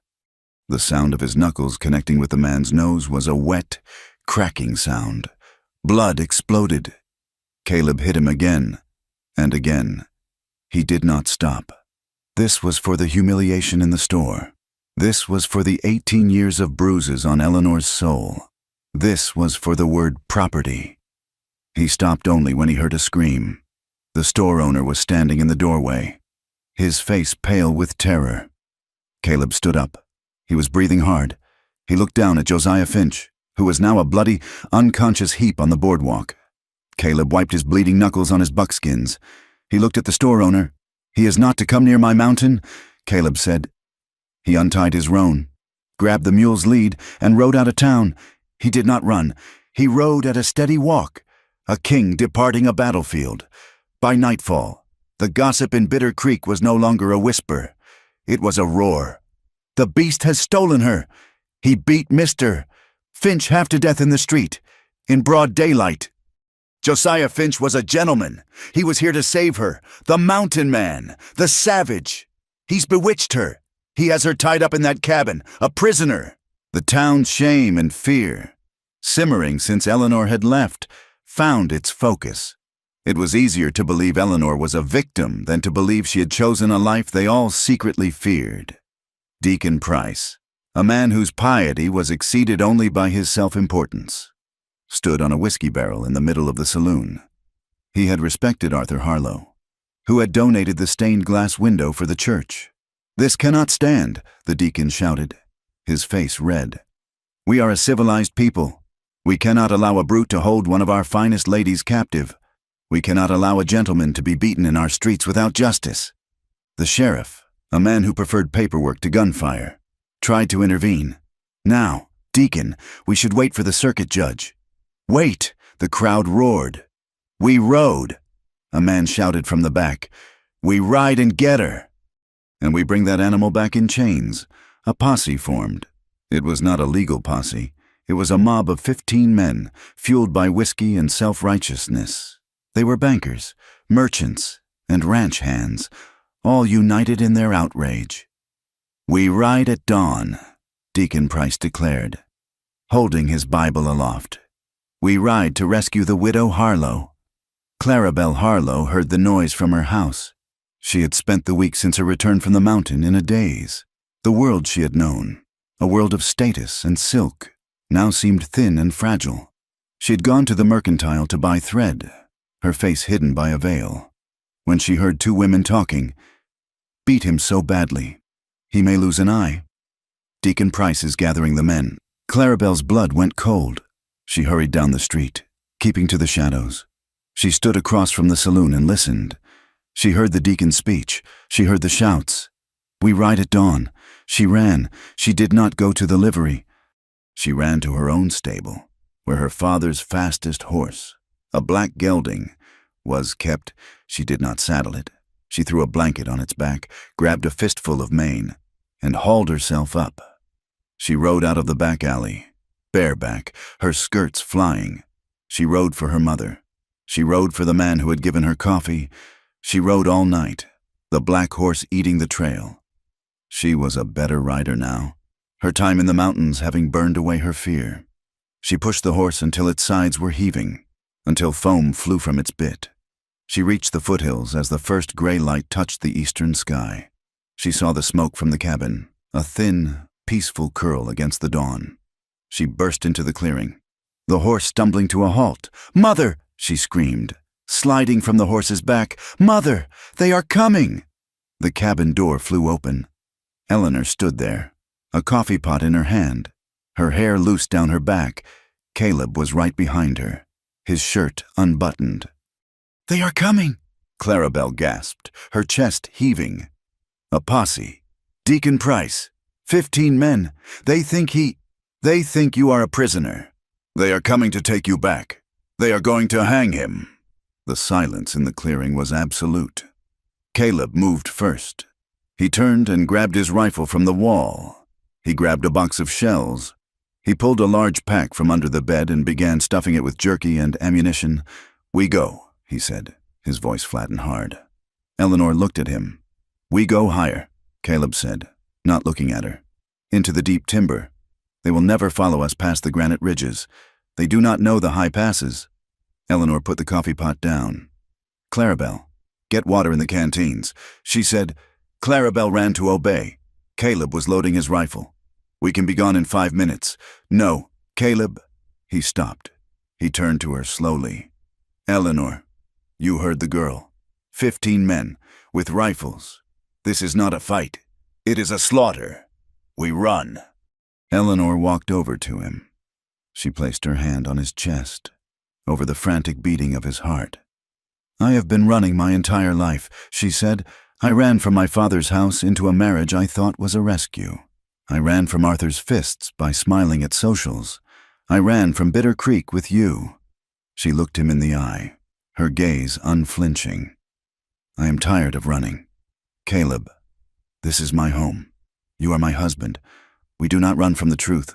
The sound of his knuckles connecting with the man's nose was a wet, cracking sound. Blood exploded. Caleb hit him again, and again. He did not stop. This was for the humiliation in the store. This was for the 18 years of bruises on Eleanor's soul. This was for the word property. He stopped only when he heard a scream. The store owner was standing in the doorway, his face pale with terror. Caleb stood up. He was breathing hard. He looked down at Josiah Finch, who was now a bloody, unconscious heap on the boardwalk. Caleb wiped his bleeding knuckles on his buckskins. He looked at the store owner. "He is not to come near my mountain," Caleb said. He untied his roan, grabbed the mule's lead, and rode out of town. He did not run. He rode at a steady walk, a king departing a battlefield. By nightfall, the gossip in Bitter Creek was no longer a whisper. It was a roar. "The beast has stolen her! He beat Mr. Finch half to death in the street, in broad daylight. Josiah Finch was a gentleman. He was here to save her. The mountain man, the savage. He's bewitched her. He has her tied up in that cabin, a prisoner." The town's shame and fear, simmering since Eleanor had left, found its focus. It was easier to believe Eleanor was a victim than to believe she had chosen a life they all secretly feared. Deacon Price, a man whose piety was exceeded only by his self-importance, stood on a whiskey barrel in the middle of the saloon. He had respected Arthur Harlow, who had donated the stained glass window for the church. "This cannot stand," the deacon shouted, his face red. "We are a civilized people. We cannot allow a brute to hold one of our finest ladies captive. We cannot allow a gentleman to be beaten in our streets without justice." The sheriff, a man who preferred paperwork to gunfire, tried to intervene. "Now, Deacon, we should wait for the circuit judge." "Wait!" the crowd roared. "We rode!" a man shouted from the back. "We ride and get her!" "And we bring that animal back in chains." A posse formed. It was not a legal posse. It was a mob of 15 men, fueled by whiskey and self-righteousness. They were bankers, merchants, and ranch hands, all united in their outrage. "We ride at dawn," Deacon Price declared, holding his Bible aloft. "We ride to rescue the widow Harlow." Clarabelle Harlow heard the noise from her house. She had spent the week since her return from the mountain in a daze. The world she had known, a world of status and silk, now seemed thin and fragile. She had gone to the mercantile to buy thread, her face hidden by a veil, when she heard 2 women talking. "Beat him so badly. He may lose an eye." Deacon Price is gathering the men. Clarabelle's blood went cold. She hurried down the street, keeping to the shadows. She stood across from the saloon and listened. She heard the deacon's speech. She heard the shouts. "We ride at dawn." She ran. She did not go to the livery. She ran to her own stable, where her father's fastest horse, a black gelding, was kept. She did not saddle it. She threw a blanket on its back, grabbed a fistful of mane, and hauled herself up. She rode out of the back alley, bareback, her skirts flying. She rode for her mother. She rode for the man who had given her coffee. She rode all night, the black horse eating the trail. She was a better rider now, her time in the mountains having burned away her fear. She pushed the horse until its sides were heaving, until foam flew from its bit. She reached the foothills as the first gray light touched the eastern sky. She saw the smoke from the cabin, a thin, peaceful curl against the dawn. She burst into the clearing, the horse stumbling to a halt. "Mother!" she screamed, sliding from the horse's back. "Mother! They are coming!" The cabin door flew open. Eleanor stood there, a coffee pot in her hand, her hair loose down her back. Caleb was right behind her, his shirt unbuttoned. "They are coming!" Clarabelle gasped, her chest heaving. "A posse. Deacon Price. 15 men. They think you are a prisoner. They are coming to take you back. They are going to hang him." The silence in the clearing was absolute. Caleb moved first. He turned and grabbed his rifle from the wall. He grabbed a box of shells. He pulled a large pack from under the bed and began stuffing it with jerky and ammunition. "We go," he said, his voice flat and hard. Eleanor looked at him. "We go higher," Caleb said, not looking at her. "Into the deep timber. They will never follow us past the granite ridges. They do not know the high passes." Eleanor put the coffee pot down. "Clarabelle, get water in the canteens," she said. Clarabelle ran to obey. Caleb was loading his rifle. "We can be gone in 5 minutes. No, Caleb." He stopped. He turned to her slowly. "Eleanor, you heard the girl. 15 men, with rifles. This is not a fight. It is a slaughter. We run." Eleanor walked over to him. She placed her hand on his chest, over the frantic beating of his heart. "I have been running my entire life," she said. "I ran from my father's house into a marriage I thought was a rescue. I ran from Arthur's fists by smiling at socials. I ran from Bitter Creek with you." She looked him in the eye, her gaze unflinching. "I am tired of running. Caleb, this is my home. You are my husband. We do not run from the truth."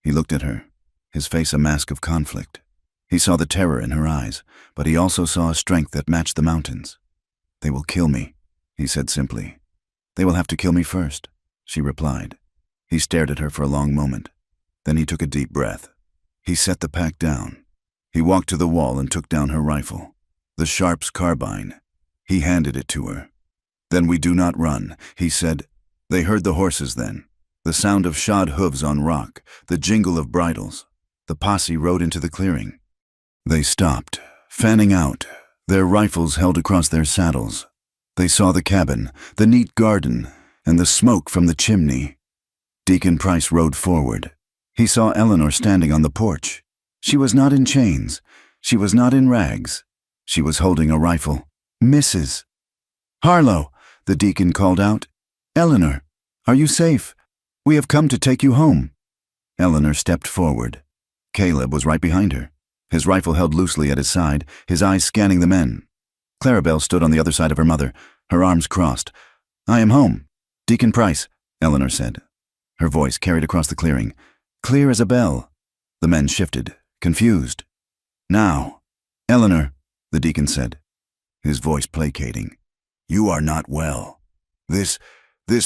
He looked at her, his face a mask of conflict. He saw the terror in her eyes, but he also saw a strength that matched the mountains. "They will kill me," he said simply. "They will have to kill me first," she replied. He stared at her for a long moment. Then he took a deep breath. He set the pack down. He walked to the wall and took down her rifle, the Sharp's carbine. He handed it to her. "Then we do not run," he said. They heard the horses then, the sound of shod hooves on rock, the jingle of bridles. The posse rode into the clearing. They stopped, fanning out, their rifles held across their saddles. They saw the cabin, the neat garden, and the smoke from the chimney. Deacon Price rode forward. He saw Eleanor standing on the porch. She was not in chains. She was not in rags. She was holding a rifle. "Mrs. Harlow," the deacon called out. "Eleanor, are you safe? We have come to take you home." Eleanor stepped forward. Caleb was right behind her, his rifle held loosely at his side, his eyes scanning the men. Clarabelle stood on the other side of her mother, her arms crossed. "I am home. Deacon Price," Eleanor said. Her voice carried across the clearing, clear as a bell. The men shifted, confused. "Now, Eleanor," the deacon said, his voice placating. "You are not well. This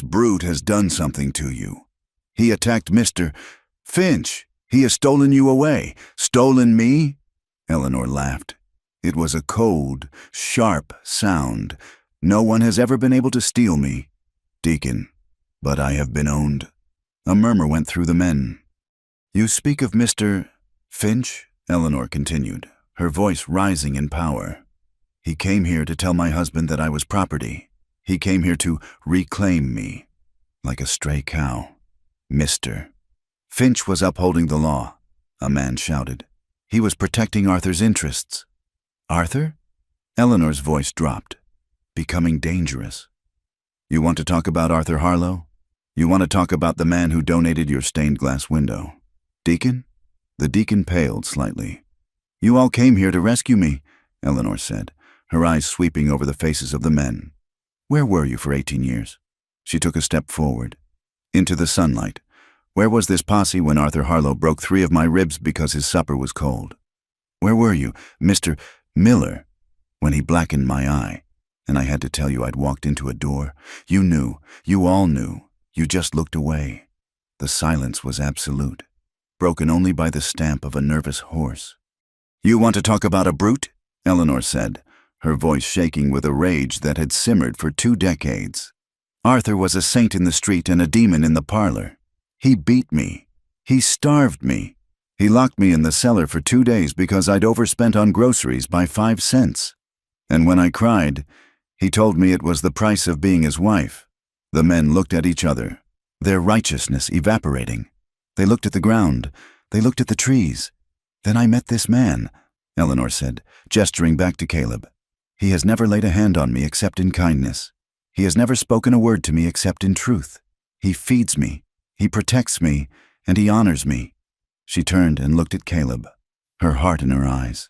brute has done something to you. He attacked Mr. Finch. He has stolen you away." "Stolen me?" Eleanor laughed. It was a cold, sharp sound. "No one has ever been able to steal me, Deacon, but I have been owned." A murmur went through the men. "You speak of Mr. Finch?" Eleanor continued, her voice rising in power. "He came here to tell my husband that I was property. He came here to reclaim me, like a stray cow. Mr. Finch was upholding the law," a man shouted. "He was protecting Arthur's interests." "Arthur?" Eleanor's voice dropped, becoming dangerous. "You want to talk about Arthur Harlow? You want to talk about the man who donated your stained glass window? Deacon?" The deacon paled slightly. "You all came here to rescue me," Eleanor said, her eyes sweeping over the faces of the men. "Where were you for 18 years? She took a step forward, into the sunlight. "Where was this posse when Arthur Harlow broke 3 of my ribs because his supper was cold? Where were you, Mr. Miller, when he blackened my eye, and I had to tell you I'd walked into a door? You knew, you all knew. You just looked away. The silence was absolute, broken only by the stamp of a nervous horse. "You want to talk about a brute?" Eleanor said, her voice shaking with a rage that had simmered for 2 decades. "Arthur was a saint in the street and a demon in the parlor. He beat me. He starved me. He locked me in the cellar for 2 days because I'd overspent on groceries by 5 cents. And when I cried, he told me it was the price of being his wife." The men looked at each other, their righteousness evaporating. They looked at the ground. They looked at the trees. "Then I met this man," Eleanor said, gesturing back to Caleb. "He has never laid a hand on me except in kindness. He has never spoken a word to me except in truth. He feeds me, he protects me, and he honors me." She turned and looked at Caleb, her heart in her eyes.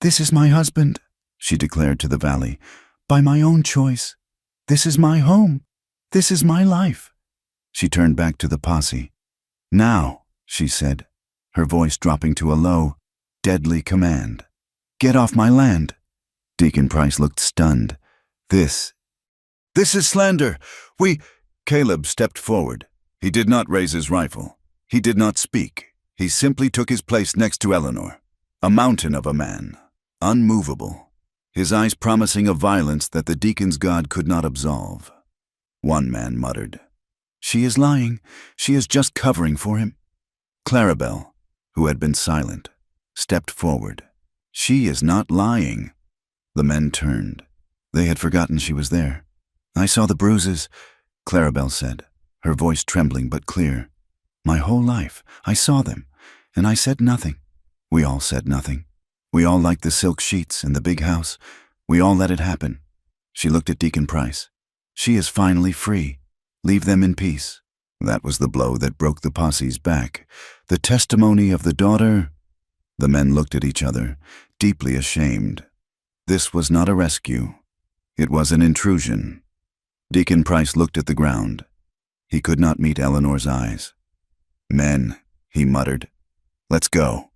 "This is my husband," she declared to the valley, "by my own choice. This is my home. This is my life." She turned back to the posse. "Now," she said, her voice dropping to a low, deadly command. "Get off my land." Deacon Price looked stunned. This is slander. Caleb stepped forward. He did not raise his rifle. He did not speak. He simply took his place next to Eleanor, a mountain of a man, unmovable, his eyes promising a violence that the deacon's God could not absolve. One man muttered, "She is lying. She is just covering for him." Clarabelle, who had been silent, stepped forward. "She is not lying." The men turned. They had forgotten she was there. "I saw the bruises," Clarabelle said, her voice trembling but clear. "My whole life, I saw them, and I said nothing. We all said nothing. We all liked the silk sheets and the big house. We all let it happen." She looked at Deacon Price. "She is finally free. Leave them in peace." That was the blow that broke the posse's back. The testimony of the daughter. The men looked at each other, deeply ashamed. This was not a rescue. It was an intrusion. Deacon Price looked at the ground. He could not meet Eleanor's eyes. "Men," he muttered, "let's go."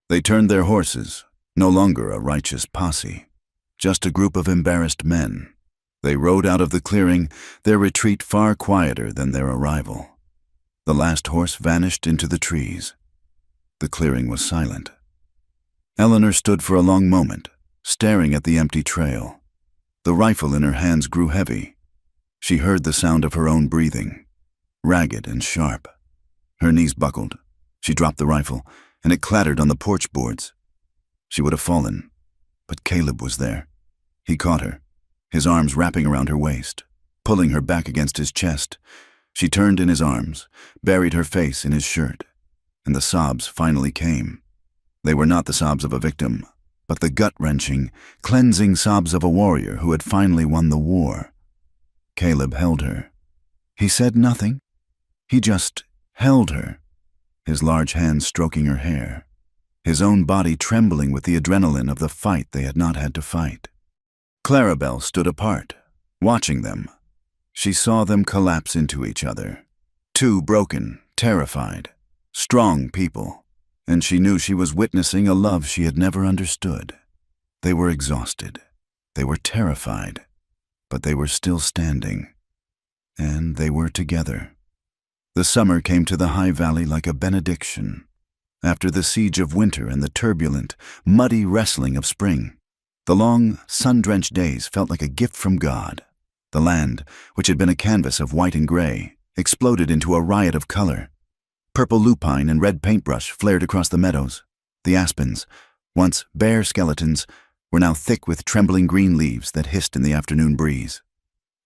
They turned their horses, no longer a righteous posse, just a group of embarrassed men. They rode out of the clearing, their retreat far quieter than their arrival. The last horse vanished into the trees. The clearing was silent. Eleanor stood for a long moment, staring at the empty trail. The rifle in her hands grew heavy. She heard the sound of her own breathing, ragged and sharp. Her knees buckled. She dropped the rifle, and it clattered on the porch boards. She would have fallen, but Caleb was there. He caught her, his arms wrapping around her waist, pulling her back against his chest. She turned in his arms, buried her face in his shirt, and the sobs finally came. They were not the sobs of a victim, but the gut-wrenching, cleansing sobs of a warrior who had finally won the war. Caleb held her. He said nothing. He just held her, his large hands stroking her hair, his own body trembling with the adrenaline of the fight they had not had to fight. Clarabelle stood apart, watching them. She saw them collapse into each other. Two broken, terrified, strong people, and she knew she was witnessing a love she had never understood. They were exhausted. They were terrified, but they were still standing. And they were together. The summer came to the High Valley like a benediction, after the siege of winter and the turbulent, muddy wrestling of spring. The long, sun-drenched days felt like a gift from God. The land, which had been a canvas of white and gray, exploded into a riot of color. Purple lupine and red paintbrush flared across the meadows. The aspens, once bare skeletons, were now thick with trembling green leaves that hissed in the afternoon breeze.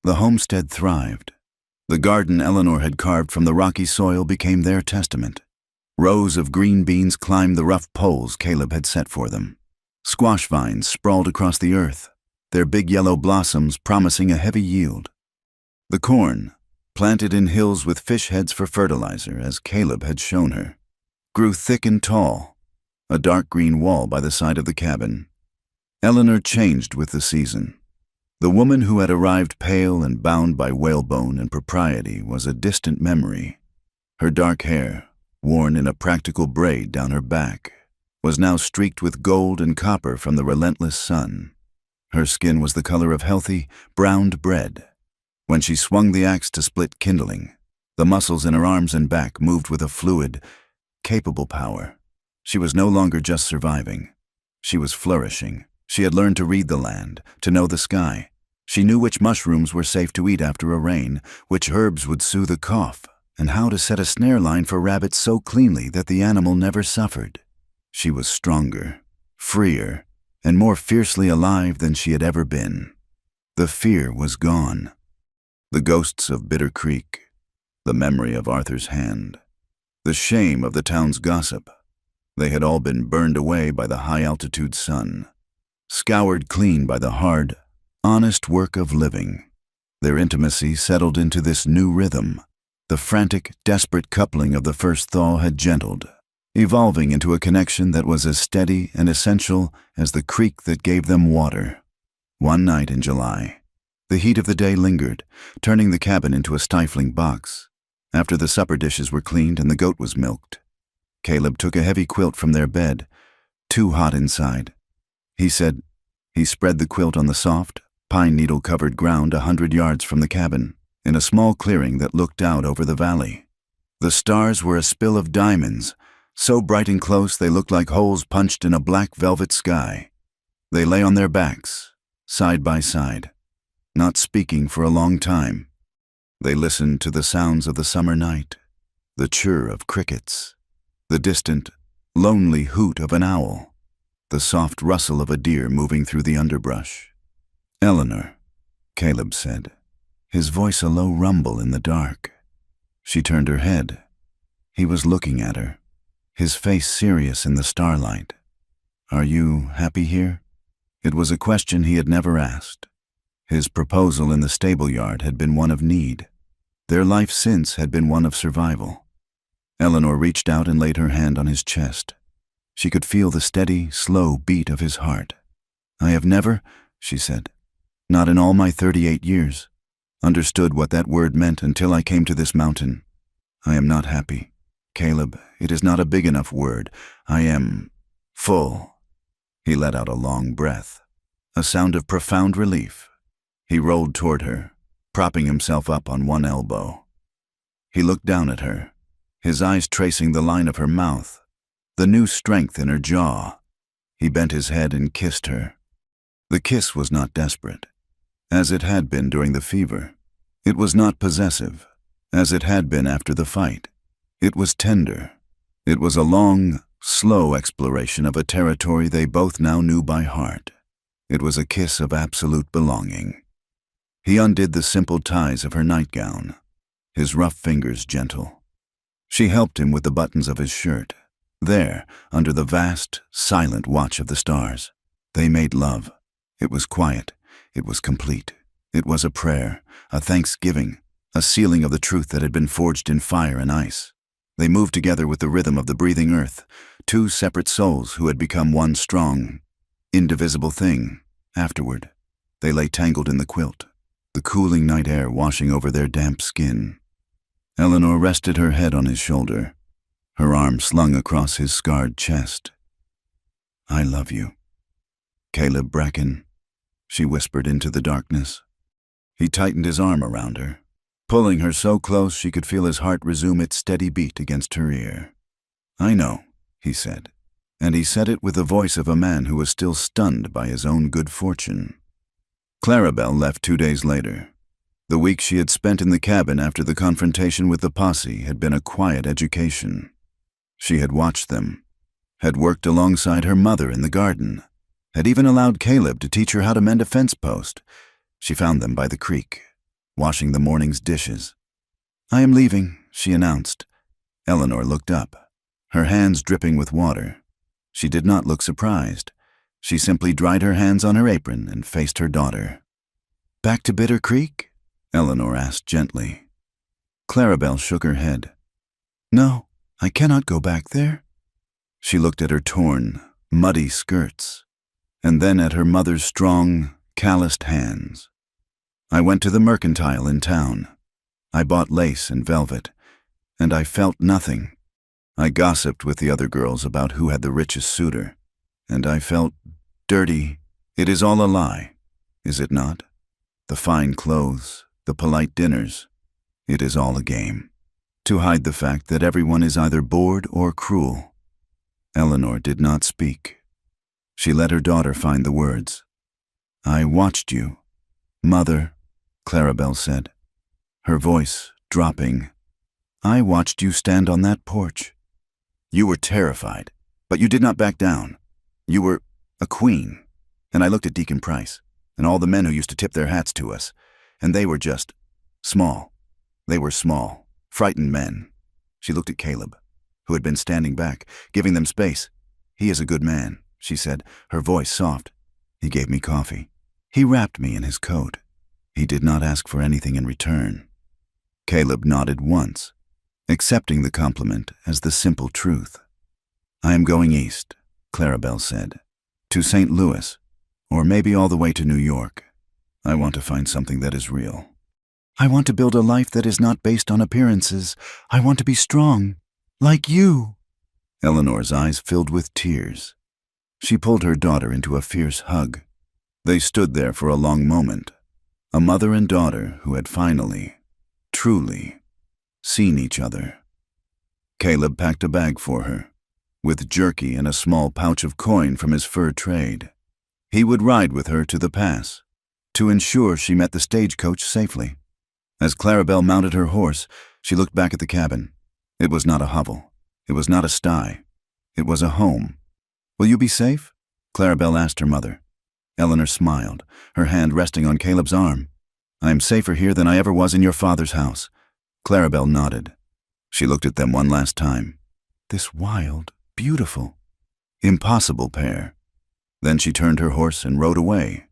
The homestead thrived. The garden Eleanor had carved from the rocky soil became their testament. Rows of green beans climbed the rough poles Caleb had set for them. Squash vines sprawled across the earth, their big yellow blossoms promising a heavy yield. The corn, planted in hills with fish heads for fertilizer, as Caleb had shown her, grew thick and tall, a dark green wall by the side of the cabin. Eleanor changed with the season. The woman who had arrived pale and bound by whalebone and propriety was a distant memory. Her dark hair, worn in a practical braid down her back, was now streaked with gold and copper from the relentless sun. Her skin was the color of healthy, browned bread. When she swung the axe to split kindling, The muscles in her arms and back moved with a fluid, capable power. She was no longer just surviving. She was flourishing. She had learned to read the land, to know the sky. She knew which mushrooms were safe to eat after a rain, which herbs would soothe a cough, and how to set a snare line for rabbits so cleanly that the animal never suffered. She was stronger, freer, and more fiercely alive than she had ever been. The fear was gone. The ghosts of Bitter Creek, the memory of Arthur's hand, the shame of the town's gossip, they had all been burned away by the high-altitude sun, scoured clean by the hard, honest work of living. Their intimacy settled into this new rhythm. The frantic, desperate coupling of the first thaw had gentled, evolving into a connection that was as steady and essential as the creek that gave them water. One night in July, the heat of the day lingered, turning the cabin into a stifling box. After the supper dishes were cleaned and the goat was milked, Caleb took a heavy quilt from their bed, too hot inside. He said, he spread the quilt on the soft, pine needle-covered ground 100 yards from the cabin, in a small clearing that looked out over the valley. The stars were a spill of diamonds, so bright and close they looked like holes punched in a black velvet sky. They lay on their backs, side by side, not speaking for a long time. They listened to the sounds of the summer night, the chirr of crickets, the distant, lonely hoot of an owl, the soft rustle of a deer moving through the underbrush. "Eleanor," Caleb said, his voice a low rumble in the dark. She turned her head. He was looking at her, his face serious in the starlight. "Are you happy here?" It was a question he had never asked. His proposal in the stable yard had been one of need. Their life since had been one of survival. Eleanor reached out and laid her hand on his chest. She could feel the steady, slow beat of his heart. "I have never," she said, "not in all my 38 years, understood what that word meant until I came to this mountain. I am not happy. Caleb, it is not a big enough word. I am full." He let out a long breath, a sound of profound relief. He rolled toward her, propping himself up on one elbow. He looked down at her, his eyes tracing the line of her mouth, the new strength in her jaw. He bent his head and kissed her. The kiss was not desperate, as it had been during the fever. It was not possessive, as it had been after the fight. It was tender. It was a long, slow exploration of a territory they both now knew by heart. It was a kiss of absolute belonging. He undid the simple ties of her nightgown, his rough fingers gentle. She helped him with the buttons of his shirt. There, under the vast, silent watch of the stars, they made love. It was quiet. It was complete. It was a prayer, a thanksgiving, a sealing of the truth that had been forged in fire and ice. They moved together with the rhythm of the breathing earth, two separate souls who had become one strong, indivisible thing. Afterward, they lay tangled in the quilt, the cooling night air washing over their damp skin. Eleanor rested her head on his shoulder, her arm slung across his scarred chest. "I love you, Caleb Bracken," she whispered into the darkness. He tightened his arm around her, pulling her so close she could feel his heart resume its steady beat against her ear. "I know," he said, and he said it with the voice of a man who was still stunned by his own good fortune. Clarabelle left 2 days later. The week she had spent in the cabin after the confrontation with the posse had been a quiet education. She had watched them, had worked alongside her mother in the garden, had even allowed Caleb to teach her how to mend a fence post. She found them by the creek, washing the morning's dishes. "I am leaving," she announced. Eleanor looked up, her hands dripping with water. She did not look surprised. She simply dried her hands on her apron and faced her daughter. "Back to Bitter Creek?" Eleanor asked gently. Clarabelle shook her head. "No, I cannot go back there." She looked at her torn, muddy skirts, and then at her mother's strong, calloused hands. "I went to the mercantile in town. I bought lace and velvet, and I felt nothing. I gossiped with the other girls about who had the richest suitor, and I felt dirty. It is all a lie, is it not? The fine clothes, the polite dinners, it is all a game. to hide the fact that everyone is either bored or cruel. Eleanor did not speak. She let her daughter find the words. "I watched you, Mother," Clarabelle said, her voice dropping. "I watched you stand on that porch. You were terrified, but you did not back down. You were a queen." And I looked at Deacon Price and all the men who used to tip their hats to us, and they were just small. They were small, frightened men. She looked at Caleb, who had been standing back, giving them space. "He is a good man," she said, her voice soft. "He gave me coffee. He wrapped me in his coat. He did not ask for anything in return." Caleb nodded once, accepting the compliment as the simple truth. "I am going east," Clarabelle said, "to St. Louis, or maybe all the way to New York. I want to find something that is real. I want to build a life that is not based on appearances. I want to be strong, like you." Eleanor's eyes filled with tears. She pulled her daughter into a fierce hug. They stood there for a long moment, a mother and daughter who had finally, truly, seen each other. Caleb packed a bag for her, with jerky and a small pouch of coin from his fur trade. He would ride with her to the pass, to ensure she met the stagecoach safely. As Clarabelle mounted her horse, she looked back at the cabin. It was not a hovel. It was not a sty. It was a home. "Will you be safe?" Clarabelle asked her mother. Eleanor smiled, her hand resting on Caleb's arm. "I am safer here than I ever was in your father's house." Clarabelle nodded. She looked at them one last time. This wild, beautiful, impossible pair. Then she turned her horse and rode away,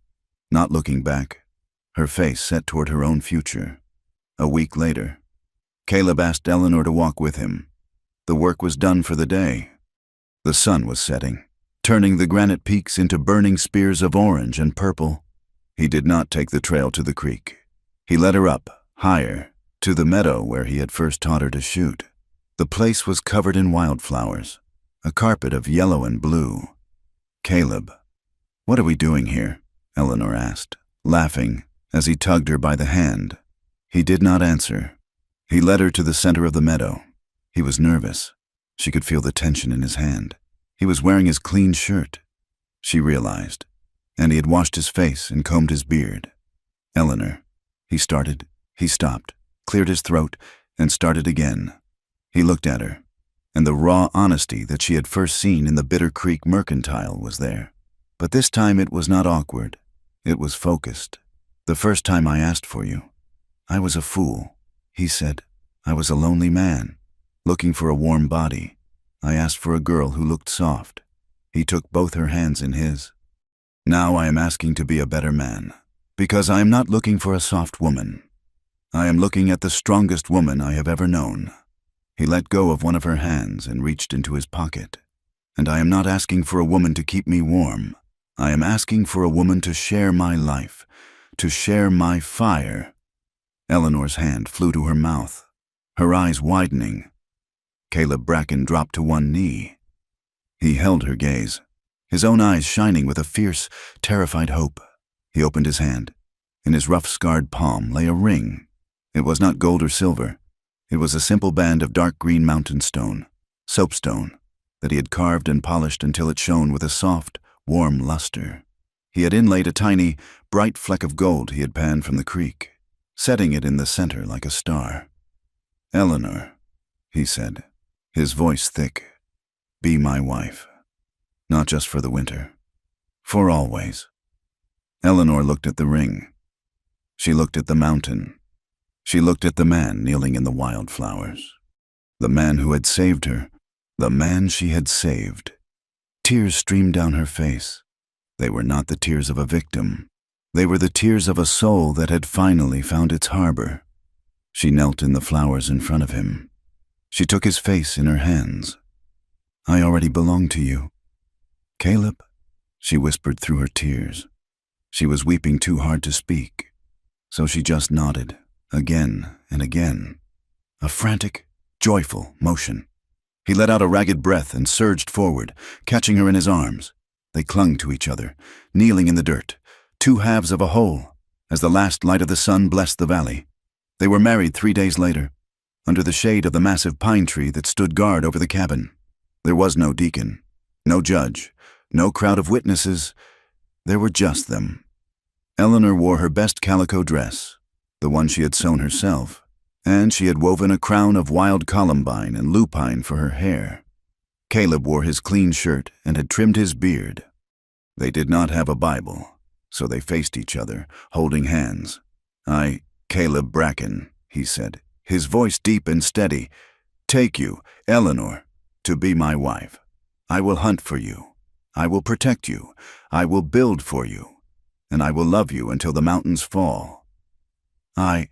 not looking back, her face set toward her own future. A week later, Caleb asked Eleanor to walk with him. The work was done for the day. The sun was setting, turning the granite peaks into burning spears of orange and purple. He did not take the trail to the creek. He led her up, higher, to the meadow where he had first taught her to shoot. The place was covered in wildflowers, a carpet of yellow and blue. "Caleb, what are we doing here?" Eleanor asked, laughing, as he tugged her by the hand. He did not answer. He led her to the center of the meadow. He was nervous. She could feel the tension in his hand. He was wearing his clean shirt, she realized, and he had washed his face and combed his beard. "Eleanor," he started. He stopped, cleared his throat, and started again. He looked at her, and the raw honesty that she had first seen in the Bitter Creek Mercantile was there. But this time it was not awkward. It was focused. "The first time I asked for you, I was a fool," he said. "I was a lonely man, looking for a warm body. I asked for a girl who looked soft." He took both her hands in his. "Now I am asking to be a better man, because I am not looking for a soft woman. I am looking at the strongest woman I have ever known." He let go of one of her hands and reached into his pocket. "And I am not asking for a woman to keep me warm. I am asking for a woman to share my life, to share my fire." Eleanor's hand flew to her mouth, her eyes widening. Caleb Bracken dropped to one knee. He held her gaze, his own eyes shining with a fierce, terrified hope. He opened his hand. In his rough, scarred palm lay a ring. It was not gold or silver. It was a simple band of dark green mountain stone, soapstone, that he had carved and polished until it shone with a soft, warm luster. He had inlaid a tiny, bright fleck of gold he had panned from the creek, setting it in the center like a star. "Eleanor," he said, his voice thick, "be my wife, not just for the winter, for always." Eleanor looked at the ring. She looked at the mountain. She looked at the man kneeling in the wildflowers. The man who had saved her, the man she had saved. Tears streamed down her face. They were not the tears of a victim. They were the tears of a soul that had finally found its harbor. She knelt in the flowers in front of him. She took his face in her hands. "I already belong to you." "Caleb," she whispered through her tears. She was weeping too hard to speak, so she just nodded, again and again. A frantic, joyful motion. He let out a ragged breath and surged forward, catching her in his arms. They clung to each other, kneeling in the dirt, two halves of a whole, as the last light of the sun blessed the valley. They were married 3 days later. under the shade of the massive pine tree that stood guard over the cabin. There was no deacon, no judge, no crowd of witnesses. There were just them. Eleanor wore her best calico dress, the one she had sewn herself, and she had woven a crown of wild columbine and lupine for her hair. Caleb wore his clean shirt and had trimmed his beard. They did not have a Bible, so they faced each other, holding hands. "I, Caleb Bracken," he said, his voice deep and steady, "take you, Eleanor, to be my wife. I will hunt for you. I will protect you. I will build for you. And I will love you until the mountains fall." "I,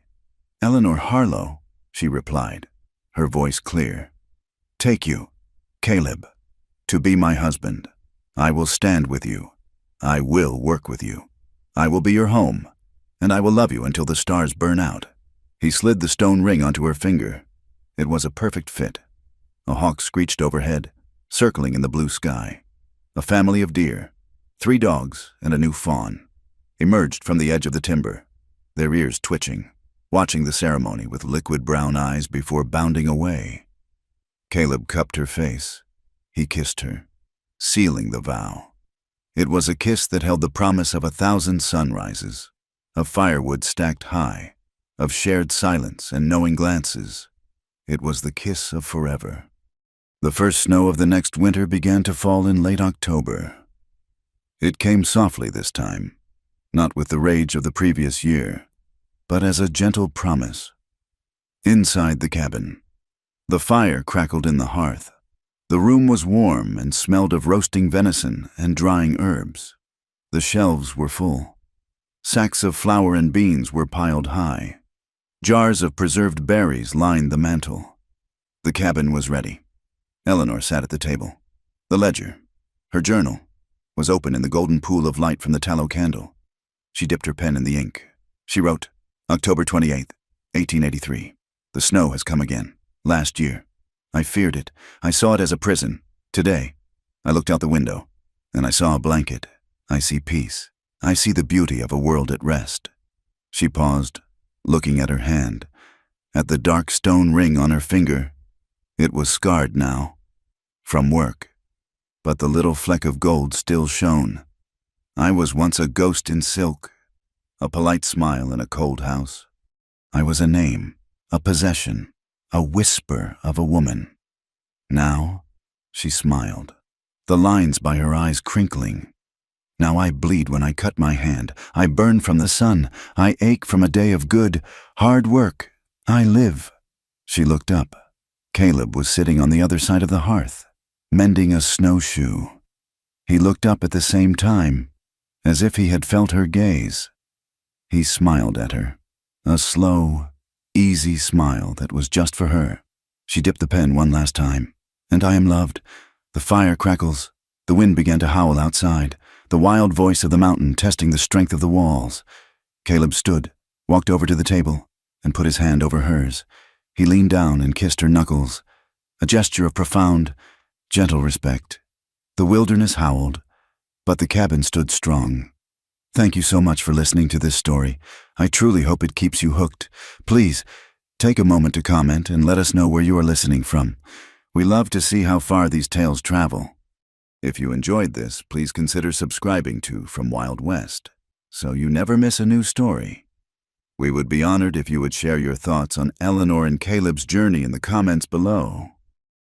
Eleanor Harlow," she replied, her voice clear. "Take you, Caleb, to be my husband. I will stand with you. I will work with you. I will be your home, and I will love you until the stars burn out." He slid the stone ring onto her finger. It was a perfect fit. A hawk screeched overhead, circling in the blue sky. A family of deer, 3 dogs and a new fawn, emerged from the edge of the timber, their ears twitching, watching the ceremony with liquid brown eyes before bounding away. Caleb cupped her face. He kissed her, sealing the vow. It was a kiss that held the promise of 1,000 sunrises, of firewood stacked high, of shared silence and knowing glances. It was the kiss of forever. The first snow of the next winter began to fall in late October. It came softly this time, not with the rage of the previous year, but as a gentle promise. Inside the cabin, the fire crackled in the hearth. The room was warm and smelled of roasting venison and drying herbs. The shelves were full. Sacks of flour and beans were piled high. Jars of preserved berries lined the mantel. The cabin was ready. Eleanor sat at the table. The ledger, her journal, was open in the golden pool of light from the tallow candle. She dipped her pen in the ink. She wrote, "October 28th, 1883. The snow has come again. Last year. I feared it. I saw it as a prison. Today, I looked out the window, and I saw a blanket. I see peace. I see the beauty of a world at rest." She paused, looking at her hand, at the dark stone ring on her finger. It was scarred now, from work, but the little fleck of gold still shone. "I was once a ghost in silk, a polite smile in a cold house. I was a name, a possession, a whisper of a woman. Now," she smiled, the lines by her eyes crinkling. "Now I bleed when I cut my hand. I burn from the sun. I ache from a day of good, hard work. I live." She looked up. Caleb was sitting on the other side of the hearth, mending a snowshoe. He looked up at the same time, as if he had felt her gaze. He smiled at her, a slow, easy smile that was just for her. She dipped the pen one last time. "And I am loved." The fire crackles. The wind began to howl outside, the wild voice of the mountain testing the strength of the walls. Caleb stood, walked over to the table, and put his hand over hers. He leaned down and kissed her knuckles, a gesture of profound, gentle respect. The wilderness howled, but the cabin stood strong. Thank you so much for listening to this story. I truly hope it keeps you hooked. Please, take a moment to comment and let us know where you are listening from. We love to see how far these tales travel. If you enjoyed this, please consider subscribing to From Wild West, so you never miss a new story. We would be honored if you would share your thoughts on Eleanor and Caleb's journey in the comments below.